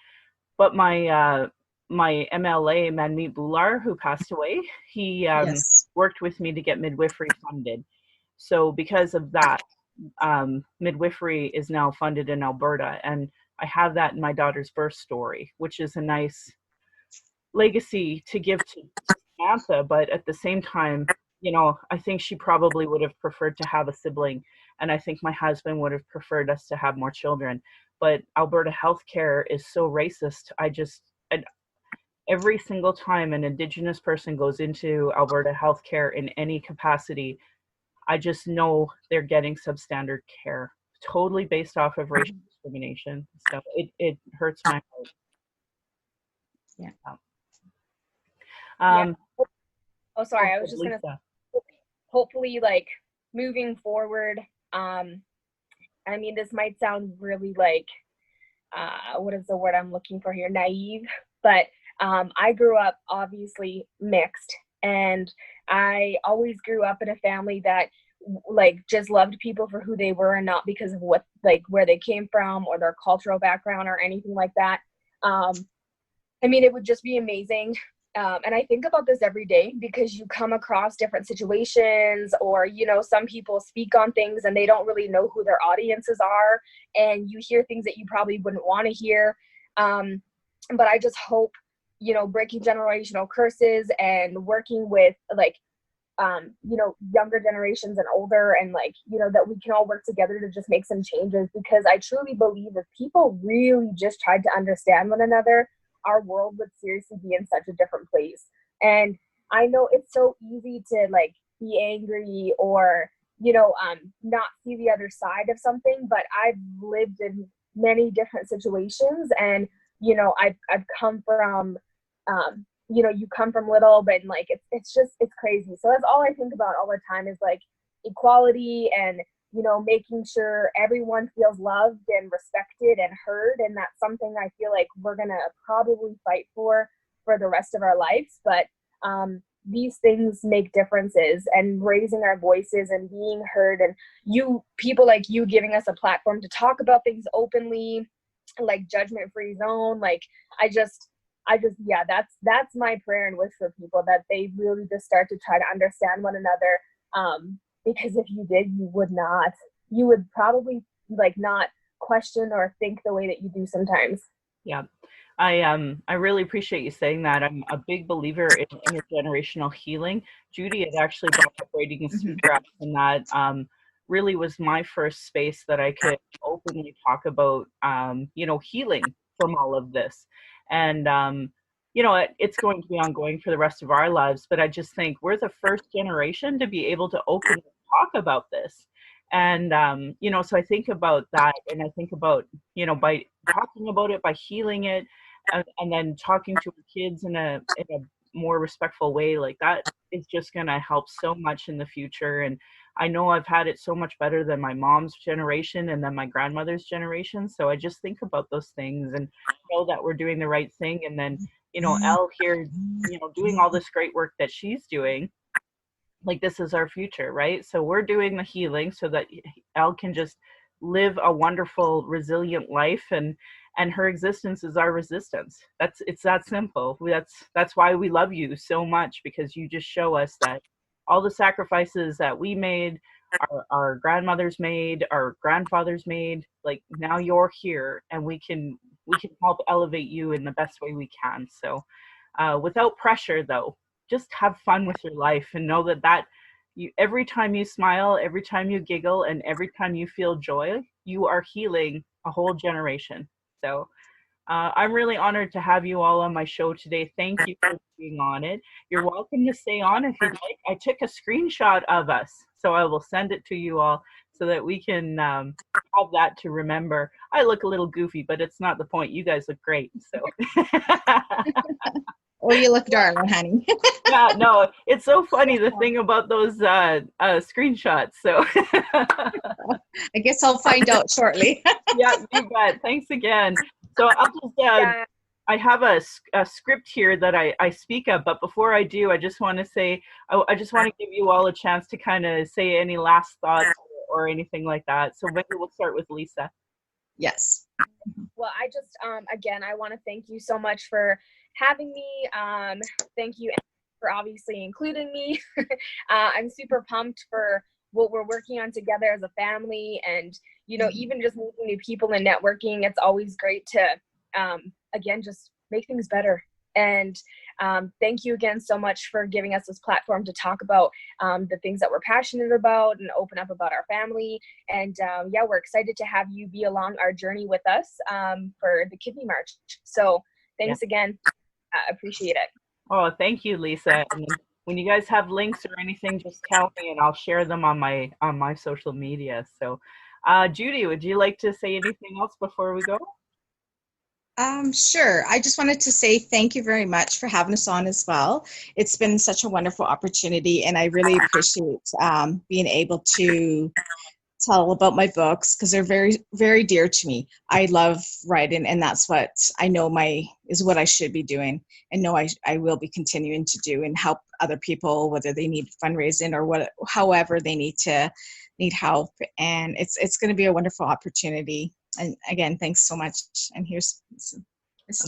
But my MLA, Manmeet Bular, who passed away, he yes. worked with me to get midwifery funded. So because of that, midwifery is now funded in Alberta, and I have that in my daughter's birth story, which is a nice legacy to give to Samantha. But at the same time, I think she probably would have preferred to have a sibling, and I think my husband would have preferred us to have more children. But Alberta healthcare is so racist. And every single time an Indigenous person goes into Alberta healthcare in any capacity, I just know they're getting substandard care, totally based off of racial discrimination. So it hurts my heart. Yeah. Oh, sorry. I was just gonna. Hopefully, like moving forward. I mean, this might sound really like, what is the word I'm looking for here? Naive, but I grew up obviously mixed, and I always grew up in a family that like just loved people for who they were and not because of what, like, where they came from or their cultural background or anything like that. I mean, it would just be amazing. And I think about this every day because you come across different situations, or, some people speak on things and they don't really know who their audiences are. And you hear things that you probably wouldn't want to hear. But I just hope, breaking generational curses and working with like, younger generations and older, and like, that we can all work together to just make some changes, because I truly believe if people really just tried to understand one another, our world would seriously be in such a different place. And I know it's so easy to like be angry or, not see the other side of something, but I've lived in many different situations, and, I've come from, you come from little, but like, it's crazy. So that's all I think about all the time is like equality and, making sure everyone feels loved and respected and heard. And that's something I feel like we're going to probably fight for the rest of our lives. But these things make differences, and raising our voices and being heard, and people like you giving us a platform to talk about things openly, like judgment-free zone. Like, I just, yeah, that's my prayer and wish for people, that they really just start to try to understand one another. Because if you did, you would probably like not question or think the way that you do sometimes. Yeah. I really appreciate you saying that. I'm a big believer in intergenerational healing. Judy had actually brought up writing a sutra, and that really was my first space that I could openly talk about, healing from all of this. And, it's going to be ongoing for the rest of our lives, but I just think we're the first generation to be able to openly talk about this. And, so I think about that, and I think about, by talking about it, by healing it, and then talking to our kids in a more respectful way, like that is just going to help so much in the future. And I know I've had it so much better than my mom's generation and then my grandmother's generation. So I just think about those things and know that we're doing the right thing. And then, Elle here, doing all this great work that she's doing, like this is our future, right? So we're doing the healing so that Elle can just live a wonderful, resilient life, and her existence is our resistance. It's that simple. That's why we love you so much, because you just show us that all the sacrifices that we made, our grandmothers made, our grandfathers made, like now you're here, and we can help elevate you in the best way we can. So without pressure though, just have fun with your life and know that you, every time you smile, every time you giggle, and every time you feel joy, you are healing a whole generation. So I'm really honored to have you all on my show today. Thank you for being on it. You're welcome to stay on if you'd like. I took a screenshot of us, so I will send it to you all so that we can have that to remember. I look a little goofy, but it's not the point. You guys look great. So. Oh, you look darling, honey. Yeah, no, it's so funny, the thing about those screenshots. So I guess I'll find out shortly. yeah, you bet. Thanks again. So I'll just I have a script here that I speak of, but before I do, I just want to say, I just want to give you all a chance to kind of say any last thoughts or anything like that. So maybe we'll start with Lisa. Yes. Well, I just, again, I want to thank you so much for having me. Thank you for obviously including me. I'm super pumped for what we're working on together as a family, and even just meeting new people and networking. It's always great to again just make things better. And thank you again so much for giving us this platform to talk about the things that we're passionate about and open up about our family. And yeah, we're excited to have you be along our journey with us for the Kidney March. So thanks again. Appreciate it. Oh, thank you, Lisa. And when you guys have links or anything, just tell me and I'll share them on my social media. So Judy, would you like to say anything else before we go? Sure. I just wanted to say thank you very much for having us on as well. It's been such a wonderful opportunity, and I really appreciate being able to tell about my books, because they're very, very dear to me. I love writing, and that's what I know is what I should be doing, and know I will be continuing to do, and help other people, whether they need fundraising or however they need help. And it's going to be a wonderful opportunity. And again, thanks so much. And here's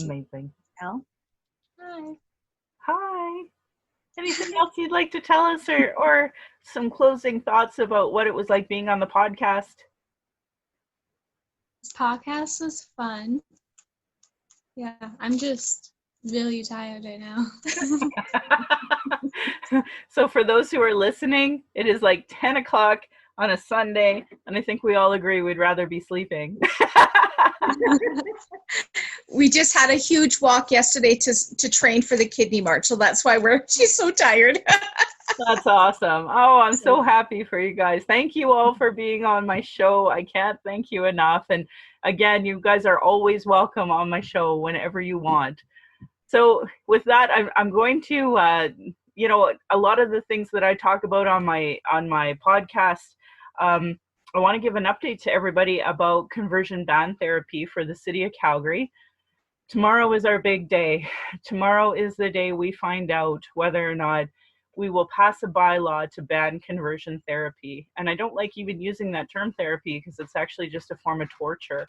amazing. Elle. Hi. Hi. Anything else you'd like to tell us, or some closing thoughts about what it was like being on the podcast? This podcast was fun. Yeah, I'm just really tired right now. So for those who are listening, it is like 10 o'clock on a Sunday, and I think we all agree we'd rather be sleeping. We just had a huge walk yesterday to train for the Kidney March, so that's why she's so tired. That's awesome. Oh, I'm so happy for you guys. Thank you all for being on my show. I can't thank you enough. And again, you guys are always welcome on my show whenever you want. So with that, I'm going to, a lot of the things that I talk about on my podcast, I want to give an update to everybody about conversion ban therapy for the city of Calgary. Tomorrow is our big day. Tomorrow is the day we find out whether or not we will pass a bylaw to ban conversion therapy. And I don't like even using that term therapy, because it's actually just a form of torture.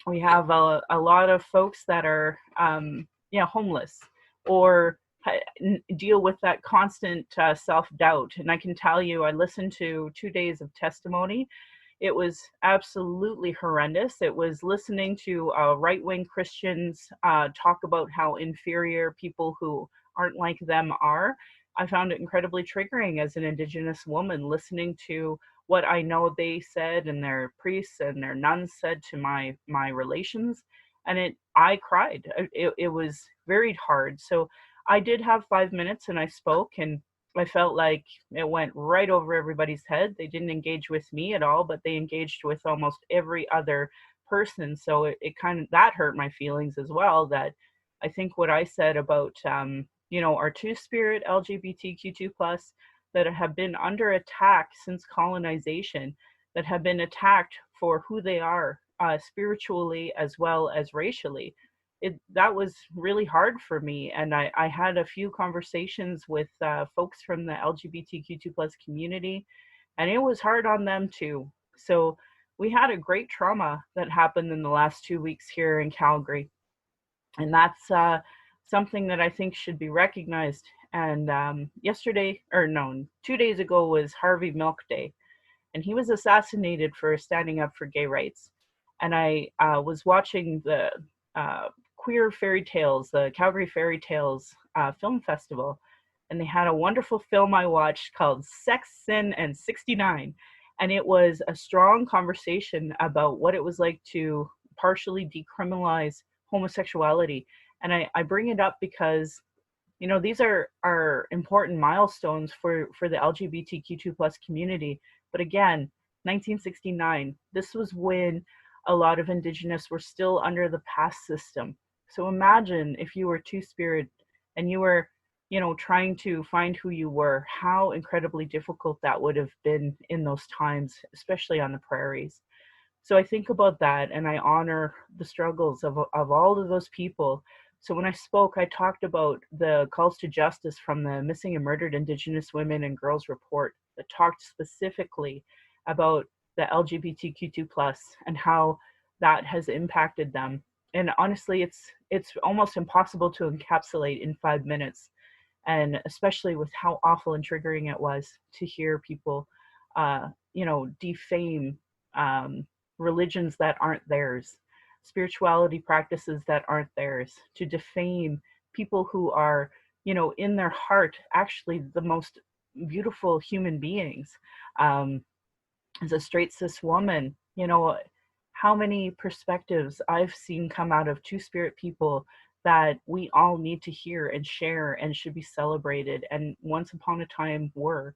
We have a lot of folks that are homeless, or deal with that constant self-doubt. And I can tell you, I listened to 2 days of testimony. It was absolutely horrendous. It was listening to right-wing Christians talk about how inferior people who aren't like them are. I found it incredibly triggering as an Indigenous woman, listening to what I know they said, and their priests and their nuns said to my relations. And I cried. It was very hard. So I did have 5 minutes and I spoke, and I felt like it went right over everybody's head. They didn't engage with me at all, but they engaged with almost every other person. So it kind of, that hurt my feelings as well, that I think what I said about, you know, our two-spirit LGBTQ2 plus that have been under attack since colonization, that have been attacked for who they are, spiritually as well as racially. That was really hard for me, and I had a few conversations with folks from the LGBTQ2 plus community, and it was hard on them too. So we had a great trauma that happened in the last 2 weeks here in Calgary, and that's something that I think should be recognized. And yesterday, or no, 2 days ago was Harvey Milk Day, and he was assassinated for standing up for gay rights. And I was watching the Queer Fairy Tales, the Calgary Fairy Tales Film Festival, and they had a wonderful film I watched called Sex, Sin, and 69. And it was a strong conversation about what it was like to partially decriminalize homosexuality. And I bring it up because, you know, these are important milestones for the LGBTQ2 plus community. But again, 1969, this was when a lot of Indigenous were still under the past system. So imagine if you were two-spirit and you were, you know, trying to find who you were, how incredibly difficult that would have been in those times, especially on the prairies. So I think about that, and I honor the struggles of all of those people. So when I spoke, I talked about the calls to justice from the Missing and Murdered Indigenous Women and Girls report that talked specifically about the LGBTQ2 plus and how that has impacted them. And honestly, it's almost impossible to encapsulate in 5 minutes, and especially with how awful and triggering it was to hear people, you know, defame religions that aren't theirs, spirituality practices that aren't theirs, to defame people who are, you know, in their heart, actually the most beautiful human beings. As a straight cis woman, you know, how many perspectives I've seen come out of two-spirit people that we all need to hear and share and should be celebrated, and once upon a time were.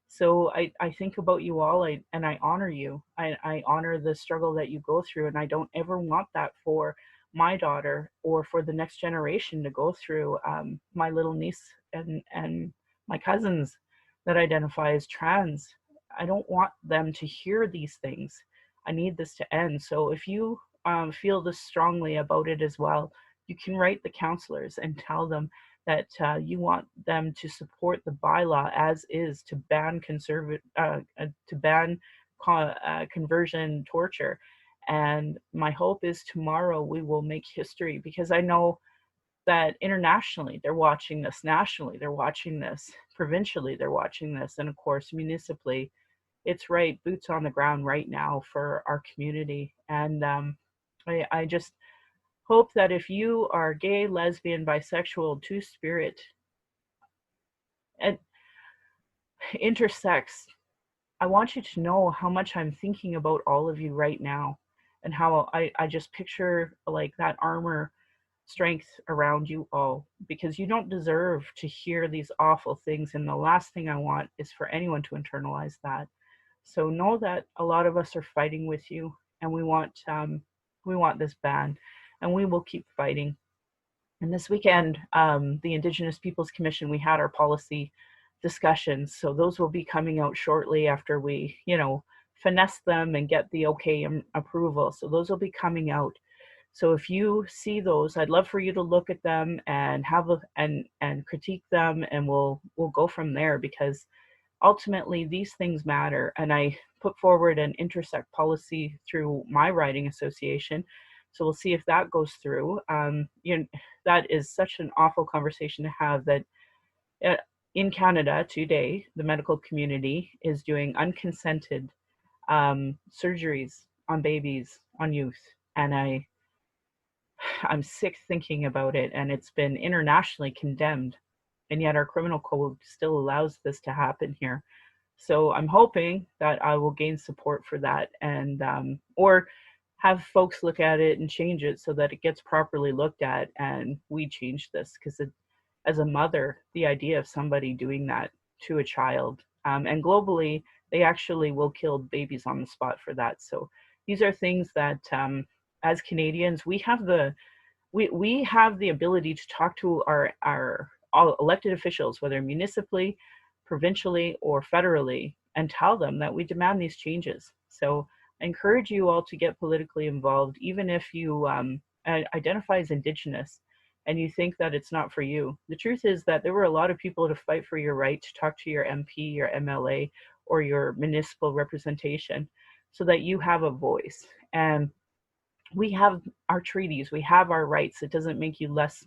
So I think about you all, and I honor you. I honor the struggle that you go through, and I don't ever want that for my daughter or for the next generation to go through. My little niece and my cousins that identify as trans, I don't want them to hear these things. I need this to end. So if you feel this strongly about it as well, you can write the counselors and tell them that you want them to support the bylaw as is to ban conversion torture. And my hope is tomorrow we will make history, because I know that internationally they're watching this, nationally they're watching this, provincially they're watching this, and of course municipally. It's right, boots on the ground right now for our community. And I just hope that if you are gay, lesbian, bisexual, two-spirit, and intersex, I want you to know how much I'm thinking about all of you right now, and how I just picture like that armor strength around you all, because you don't deserve to hear these awful things, and the last thing I want is for anyone to internalize that. So know that a lot of us are fighting with you, and we want this ban, and we will keep fighting. And this weekend, the Indigenous Peoples Commission, we had our policy discussions. So those will be coming out shortly after we, you know, finesse them and get the okay and approval. So those will be coming out. So if you see those, I'd love for you to look at them and and critique them, and we'll go from there, because ultimately these things matter. And I put forward an intersect policy through my writing association. So we'll see if that goes through. You know, that is such an awful conversation to have, that in Canada today, the medical community is doing unconsented surgeries on babies, on youth. And I'm sick thinking about it, and it's been internationally condemned, and yet our criminal code still allows this to happen here. So I'm hoping that I will gain support for that, and or have folks look at it and change it so that it gets properly looked at and we change this. Because as a mother, the idea of somebody doing that to a child, and globally, they actually will kill babies on the spot for that. So these are things that as Canadians, we have the we have the ability to talk to our all elected officials, whether municipally, provincially, or federally, and tell them that we demand these changes. So I encourage you all to get politically involved, even if you identify as Indigenous and you think that it's not for you. The truth is that there were a lot of people to fight for your right to talk to your MP, your MLA, or your municipal representation so that you have a voice. And we have our treaties, we have our rights. It doesn't make you less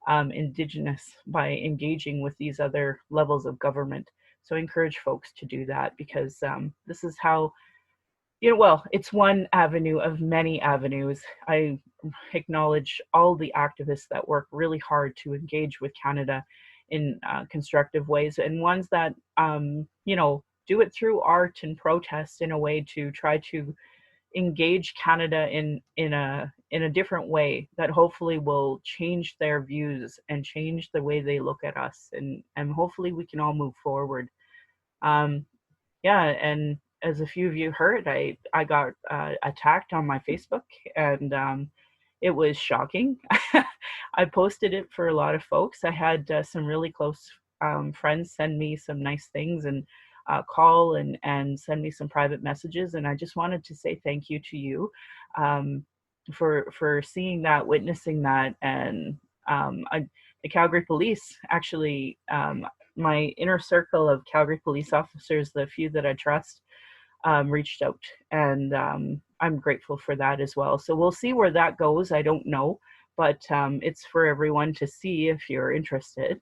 Indigenous by engaging with these other levels of government. So I encourage folks to do that, because this is how, well, it's one avenue of many avenues. I acknowledge all the activists that work really hard to engage with Canada in constructive ways, and ones that, do it through art and protest in a way to try to engage Canada in a different way that hopefully will change their views and change the way they look at us, and hopefully we can all move forward. Yeah, and as a few of you heard, I got attacked on my Facebook, and it was shocking. I posted it for a lot of folks. I had some really close friends send me some nice things and call and send me some private messages, and I just wanted to say thank you to you for seeing that, witnessing that, and the Calgary Police actually. My inner circle of Calgary police officers, the few that I trust, reached out, and I'm grateful for that as well. So we'll see where that goes. I don't know, but it's for everyone to see if you're interested.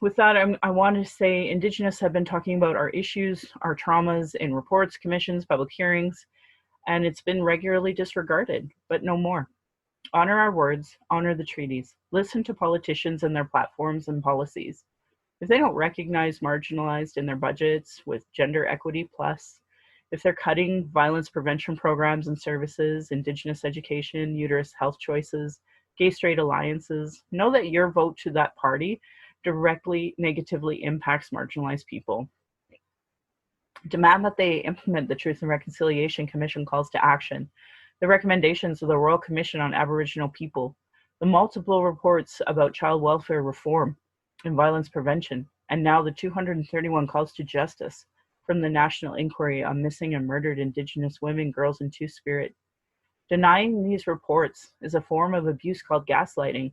With that, I want to say Indigenous have been talking about our issues, our traumas in reports, commissions, public hearings, and it's been regularly disregarded, but no more. Honor our words, honor the treaties, listen to politicians and their platforms and policies. If they don't recognize marginalized in their budgets with Gender Equity Plus, if they're cutting violence prevention programs and services, Indigenous education, uterus health choices, gay-straight alliances, know that your vote to that party directly negatively impacts marginalized people. Demand that they implement the Truth and Reconciliation Commission calls to action, the recommendations of the Royal Commission on Aboriginal People, the multiple reports about child welfare reform and violence prevention, and now the 231 calls to justice from the National Inquiry on Missing and Murdered Indigenous Women, Girls, and Two-Spirit. Denying these reports is a form of abuse called gaslighting.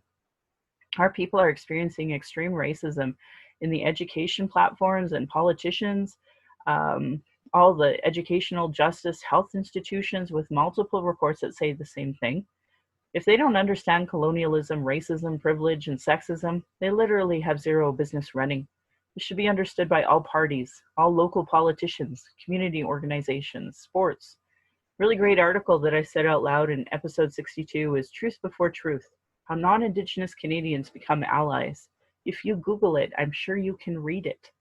Our people are experiencing extreme racism in the education platforms and politicians, all the educational, justice, health institutions, with multiple reports that say the same thing. If they don't understand colonialism, racism, privilege, and sexism, they literally have zero business running. It should be understood by all parties, all local politicians, community organizations, sports. Really great article that I said out loud in episode 62 is Truth Before Truth, How Non-Indigenous Canadians Become Allies. If you Google it, I'm sure you can read it.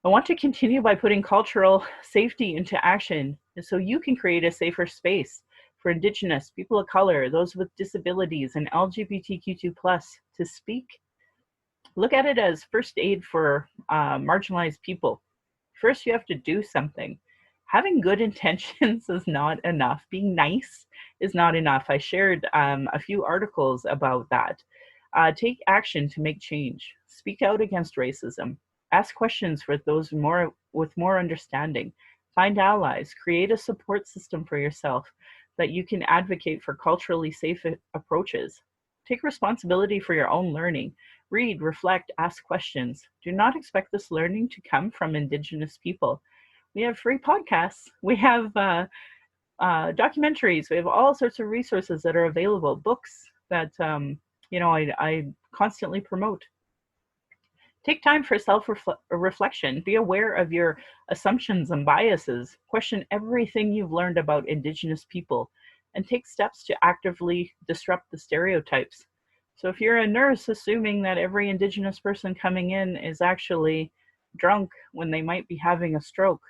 I want to continue by putting cultural safety into action so you can create a safer space for Indigenous, people of color, those with disabilities, and LGBTQ2+ to speak. Look at it as first aid for marginalized people. First, you have to do something. Having good intentions is not enough. Being nice is not enough. I shared a few articles about that. Take action to make change. Speak out against racism. Ask questions for those with more understanding. Find allies. Create a support system for yourself that you can advocate for culturally safe approaches. Take responsibility for your own learning. Read, reflect, ask questions. Do not expect this learning to come from Indigenous people. We have free podcasts. We have documentaries. We have all sorts of resources that are available. Books that I constantly promote. Take time for self-reflection. Be aware of your assumptions and biases. Question everything you've learned about Indigenous people, and take steps to actively disrupt the stereotypes. So if you're a nurse assuming that every Indigenous person coming in is actually drunk when they might be having a stroke,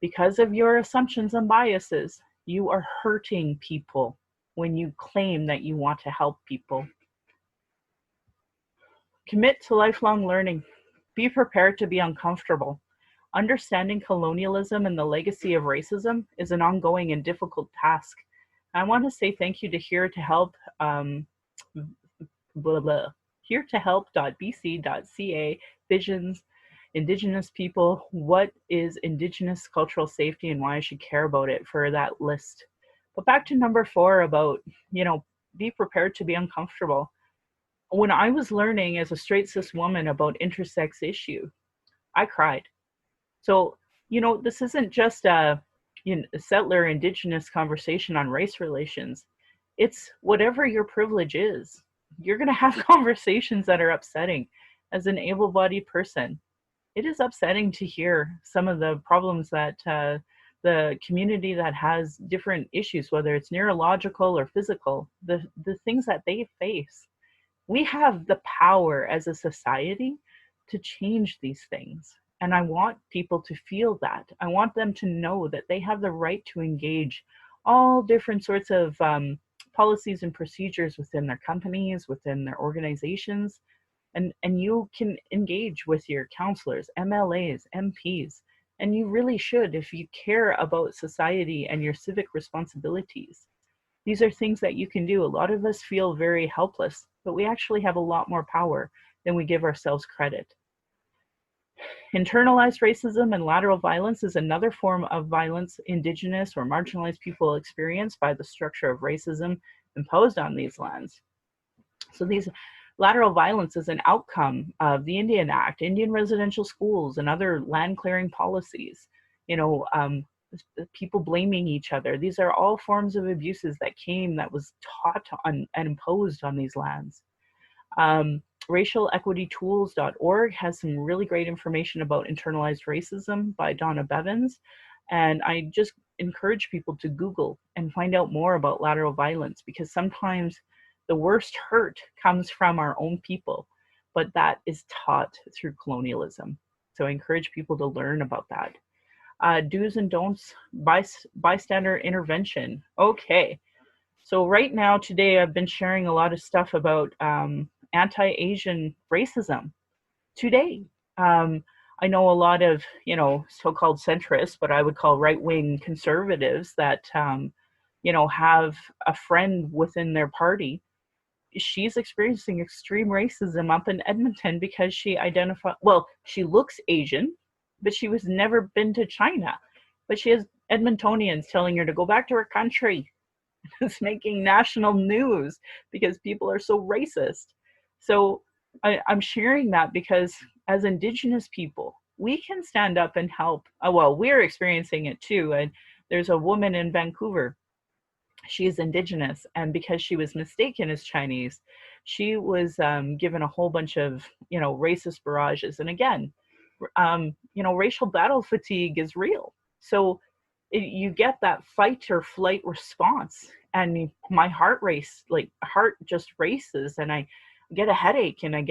because of your assumptions and biases, you are hurting people when you claim that you want to help people. Commit to lifelong learning. Be prepared to be uncomfortable. Understanding colonialism and the legacy of racism is an ongoing and difficult task. I want to say thank you to Here to Help, blah, blah, here to help.bc.ca, Visions, Indigenous people, what is Indigenous cultural safety and why I should care about it, for that list. But back to number 4 about, be prepared to be uncomfortable. When I was learning as a straight cis woman about intersex issue, I cried. So, this isn't just a settler Indigenous conversation on race relations. It's whatever your privilege is. You're going to have conversations that are upsetting. As an able-bodied person, it is upsetting to hear some of the problems that the community that has different issues, whether it's neurological or physical, the things that they face. We have the power as a society to change these things. And I want people to feel that. I want them to know that they have the right to engage all different sorts of policies and procedures within their companies, within their organizations. And you can engage with your counselors, MLAs, MPs, and you really should if you care about society and your civic responsibilities. These are things that you can do. A lot of us feel very helpless, but we actually have a lot more power than we give ourselves credit. Internalized racism and lateral violence is another form of violence Indigenous or marginalized people experience by the structure of racism imposed on these lands. So these lateral violence is an outcome of the Indian Act, Indian residential schools, and other land clearing policies. People blaming each other. These are all forms of abuses that was taught on and imposed on these lands. RacialEquityTools.org has some really great information about internalized racism by Donna Bevins. And I just encourage people to Google and find out more about lateral violence, because sometimes the worst hurt comes from our own people, but that is taught through colonialism. So I encourage people to learn about that. Do's and don'ts, bystander intervention. Okay, so right now, today, I've been sharing a lot of stuff about anti-Asian racism. Today, I know a lot of, so-called centrists, but I would call right-wing conservatives that, have a friend within their party. She's experiencing extreme racism up in Edmonton because she she looks Asian, but she was never been to China. But she has Edmontonians telling her to go back to her country. It's making national news because people are so racist. So I'm sharing that because as Indigenous people, we can stand up and help. We're experiencing it too. And there's a woman in Vancouver. She is Indigenous, and because she was mistaken as Chinese, she was given a whole bunch of, racist barrages. And again, racial battle fatigue is real. So you get that fight or flight response, and my heart just races, and I get a headache, and I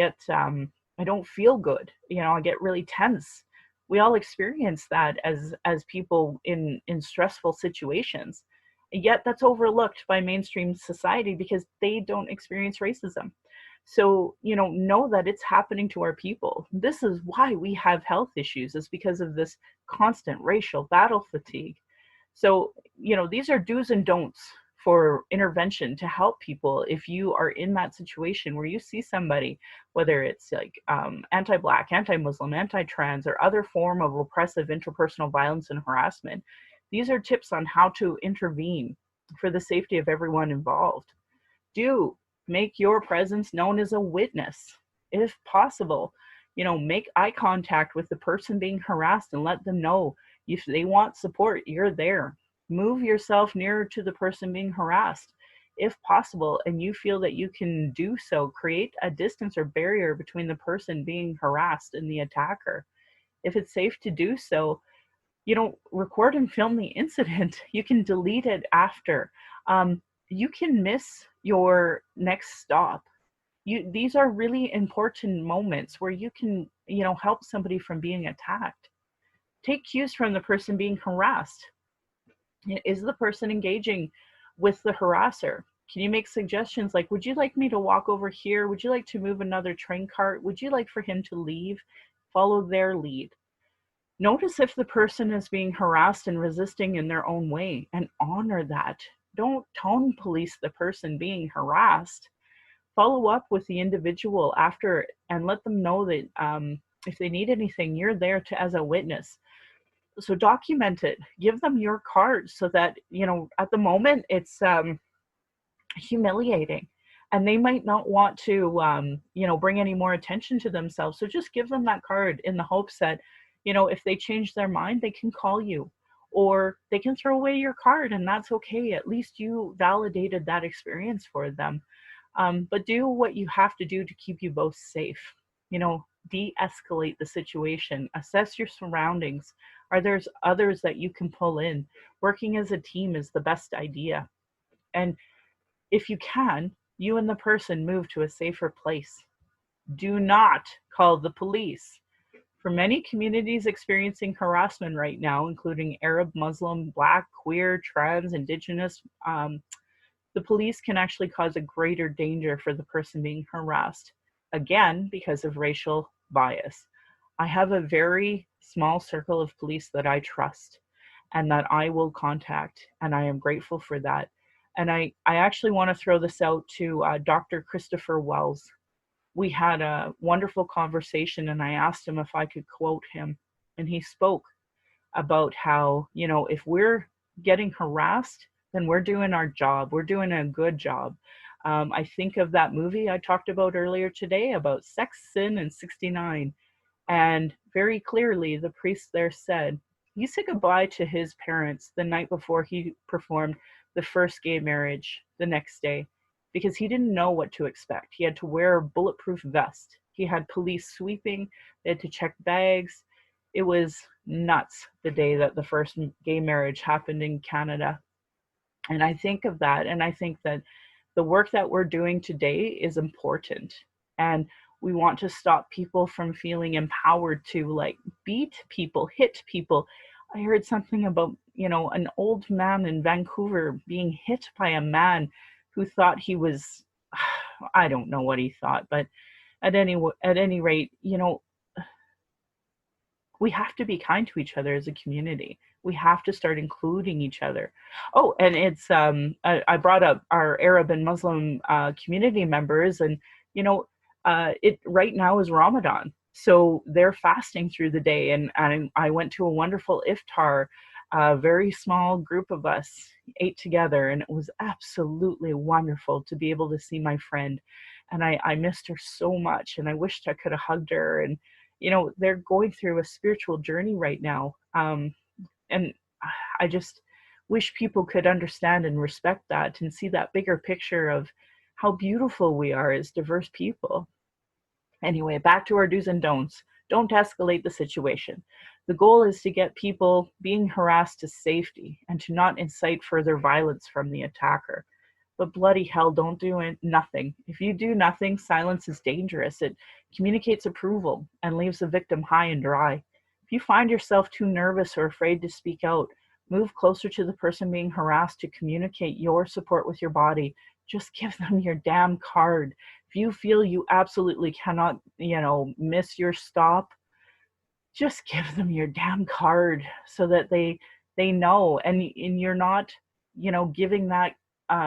don't feel good. I get really tense. We all experience that as people in stressful situations. And yet that's overlooked by mainstream society because they don't experience racism. So, know that it's happening to our people. This is why we have health issues, is because of this constant racial battle fatigue. So, these are do's and don'ts for intervention to help people if you are in that situation where you see somebody, whether it's like anti-Black, anti-Muslim, anti-trans, or other form of oppressive interpersonal violence and harassment. These are tips on how to intervene for the safety of everyone involved. Do make your presence known as a witness. If possible, make eye contact with the person being harassed and let them know if they want support, you're there. Move yourself nearer to the person being harassed. If possible, and you feel that you can do so, create a distance or barrier between the person being harassed and the attacker. If it's safe to do so, record and film the incident. You can delete it after. You can miss your next stop. These are really important moments where you can, help somebody from being attacked. Take cues from the person being harassed. Is the person engaging with the harasser? Can you make suggestions like, would you like me to walk over here? Would you like to move another train cart? Would you like for him to leave? Follow their lead. Notice if the person is being harassed and resisting in their own way, and honor that. don't tone police the person being harassed. Follow up with the individual after and let them know that if they need anything, you're there to as a witness. So document it. Give them your card so that, you know, at the moment it's humiliating and they might not want to, you know, bring any more attention to themselves. So just give them that card in the hopes that, you know, if they change their mind, they can call you or they can throw away your card and that's okay. At least you validated that experience for them. But do what you have to do to keep you both safe. You know, de-escalate the situation. Assess your surroundings. Are there others that you can pull in? Working as a team is the best idea. And if you can, you and the person move to a safer place. Do not call the police. For many communities experiencing harassment right now, including Arab, Muslim, Black, queer, trans, Indigenous, the police can actually cause a greater danger for the person being harassed, again, because of racial bias. I have a very small circle of police that I trust and that I will contact, and I am grateful for that. And I actually want to throw this out to Dr. Christopher Wells. We had a wonderful conversation, and I asked him if I could quote him, and he spoke about how, you know, if we're getting harassed, then we're doing our job. We're doing a good job. I think of that movie I talked about earlier today about sex, sin, and 69. And very clearly, the priest there said, he said goodbye to his parents the night before he performed the first gay marriage the next day because he didn't know what to expect. He had to wear a bulletproof vest. He had police sweeping. They had to check bags. It was nuts the day that the first gay marriage happened in Canada. And I think of that, and I think that the work that we're doing today is important. And we want to stop people from feeling empowered to like beat people, hit people. I heard something about, you know, an old man in Vancouver being hit by a man who thought he was, I don't know what he thought, but at any rate, you know, we have to be kind to each other as a community. We have to start including each other. Oh, and it's I brought up our Arab and Muslim community members, and you know, it right now is Ramadan, so they're fasting through the day, and I went to a wonderful iftar. A very small group of us ate together, and it was absolutely wonderful to be able to see my friend. And I missed her so much, and I wished I could have hugged her. And you know, they're going through a spiritual journey right now. And I just wish people could understand and respect that and see that bigger picture of how beautiful we are as diverse people. Anyway, back to our do's and don'ts. Don't escalate the situation. The goal is to get people being harassed to safety and to not incite further violence from the attacker. But bloody hell, don't do nothing. If you do nothing, silence is dangerous. It communicates approval and leaves the victim high and dry. If you find yourself too nervous or afraid to speak out, move closer to the person being harassed to communicate your support with your body. Just give them your damn card. If you feel you absolutely cannot, you know, miss your stop, just give them your damn card so that they know, and you're not, you know, giving that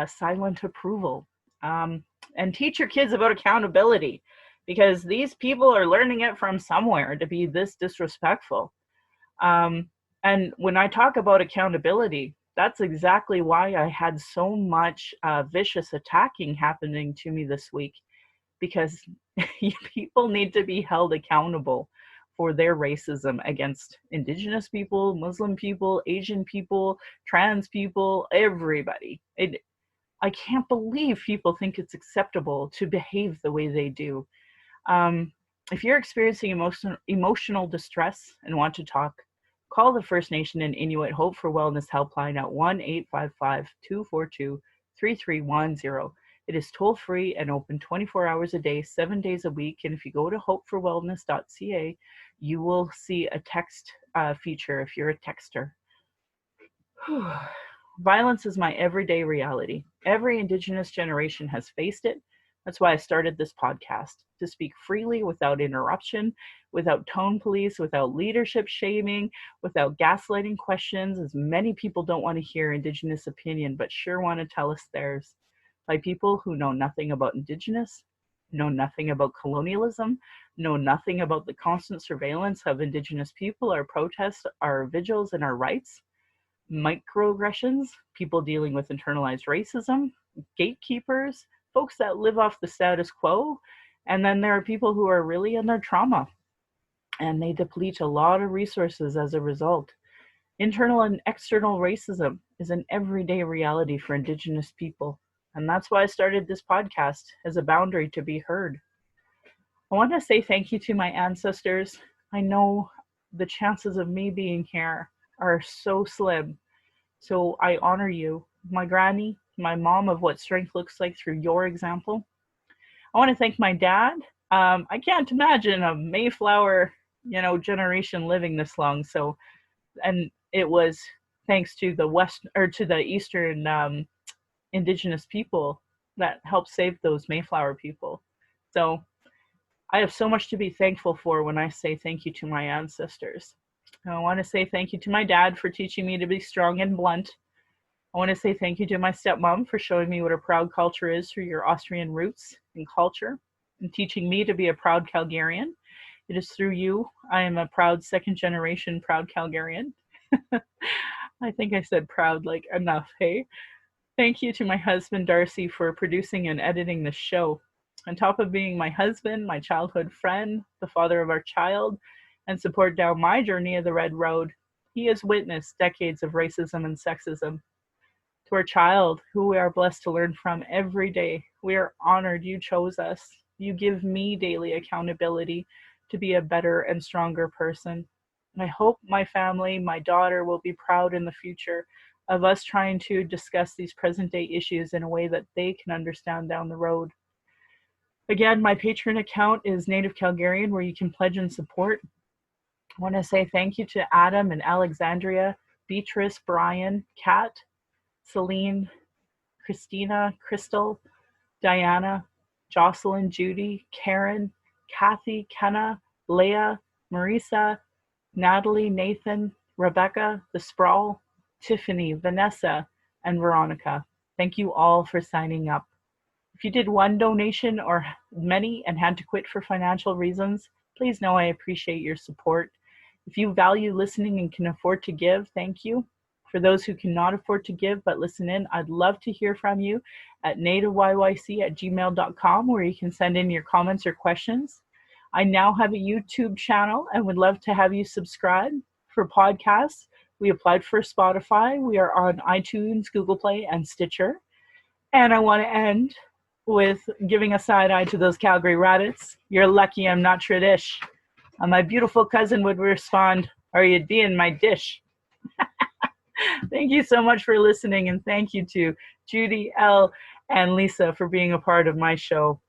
silent approval. And teach your kids about accountability, because these people are learning it from somewhere to be this disrespectful. And when I talk about accountability, that's exactly why I had so much vicious attacking happening to me this week, because people need to be held accountable for their racism against Indigenous people, Muslim people, Asian people, trans people, everybody. I can't believe people think it's acceptable to behave the way they do. If you're experiencing emotional distress and want to talk, call the First Nation and Inuit Hope for Wellness helpline at 1-855-242-3310. It is toll-free and open 24 hours a day, 7 days a week. And if you go to hopeforwellness.ca, you will see a text feature if you're a texter. Violence is my everyday reality. Every Indigenous generation has faced it, That's why I started this podcast, to speak freely without interruption, without tone police, without leadership shaming, without gaslighting questions, as many people don't want to hear Indigenous opinion, but sure want to tell us theirs, by people who know nothing about Indigenous, know nothing about colonialism, know nothing about the constant surveillance of Indigenous people, our protests, our vigils, and our rights, microaggressions, people dealing with internalized racism, gatekeepers, folks that live off the status quo, and then there are people who are really in their trauma, and they deplete a lot of resources as a result. Internal and external racism is an everyday reality for Indigenous people, and that's why I started this podcast, as a boundary to be heard. I want to say thank you to my ancestors. I know the chances of me being here are so slim, so I honor you, my granny, my mom, of what strength looks like through your example. I want to thank my dad. I can't imagine a Mayflower, generation living this long. So, and it was thanks to the to the Eastern Indigenous people that helped save those Mayflower people. So I have so much to be thankful for when I say thank you to my ancestors. I want to say thank you to my dad for teaching me to be strong and blunt. I want to say thank you to my stepmom for showing me what a proud culture is through your Austrian roots and culture, and teaching me to be a proud Calgarian. It is through you I am a proud second-generation proud Calgarian. I think I said proud like enough, hey? Thank you to my husband, Darcy, for producing and editing this show. On top of being my husband, my childhood friend, the father of our child, and support down my journey of the Red Road, he has witnessed decades of racism and sexism. To our child, who we are blessed to learn from every day, we are honored you chose us. You give me daily accountability to be a better and stronger person. I hope my family, my daughter, will be proud in the future of us trying to discuss these present day issues in a way that they can understand down the road. Again, my Patreon account is Native Calgarian, where you can pledge and support. I want to say thank you to Adam and Alexandria, Beatrice, Brian, Kat, Celine, Christina, Crystal, Diana, Jocelyn, Judy, Karen, Kathy, Kenna, Leah, Marisa, Natalie, Nathan, Rebecca, The Sprawl, Tiffany, Vanessa, and Veronica. Thank you all for signing up. If you did one donation or many and had to quit for financial reasons, please know I appreciate your support. If you value listening and can afford to give, thank you. For those who cannot afford to give but listen in, I'd love to hear from you at nativeyyc@gmail.com, where you can send in your comments or questions. I now have a YouTube channel and would love to have you subscribe. For podcasts, we applied for Spotify. We are on iTunes, Google Play, and Stitcher. And I want to end with giving a side eye to those Calgary Rabbits. You're lucky I'm not Tradish. And my beautiful cousin would respond, "Are you being my dish?" Thank you so much for listening, and thank you to Judy, Elle, and Lisa for being a part of my show.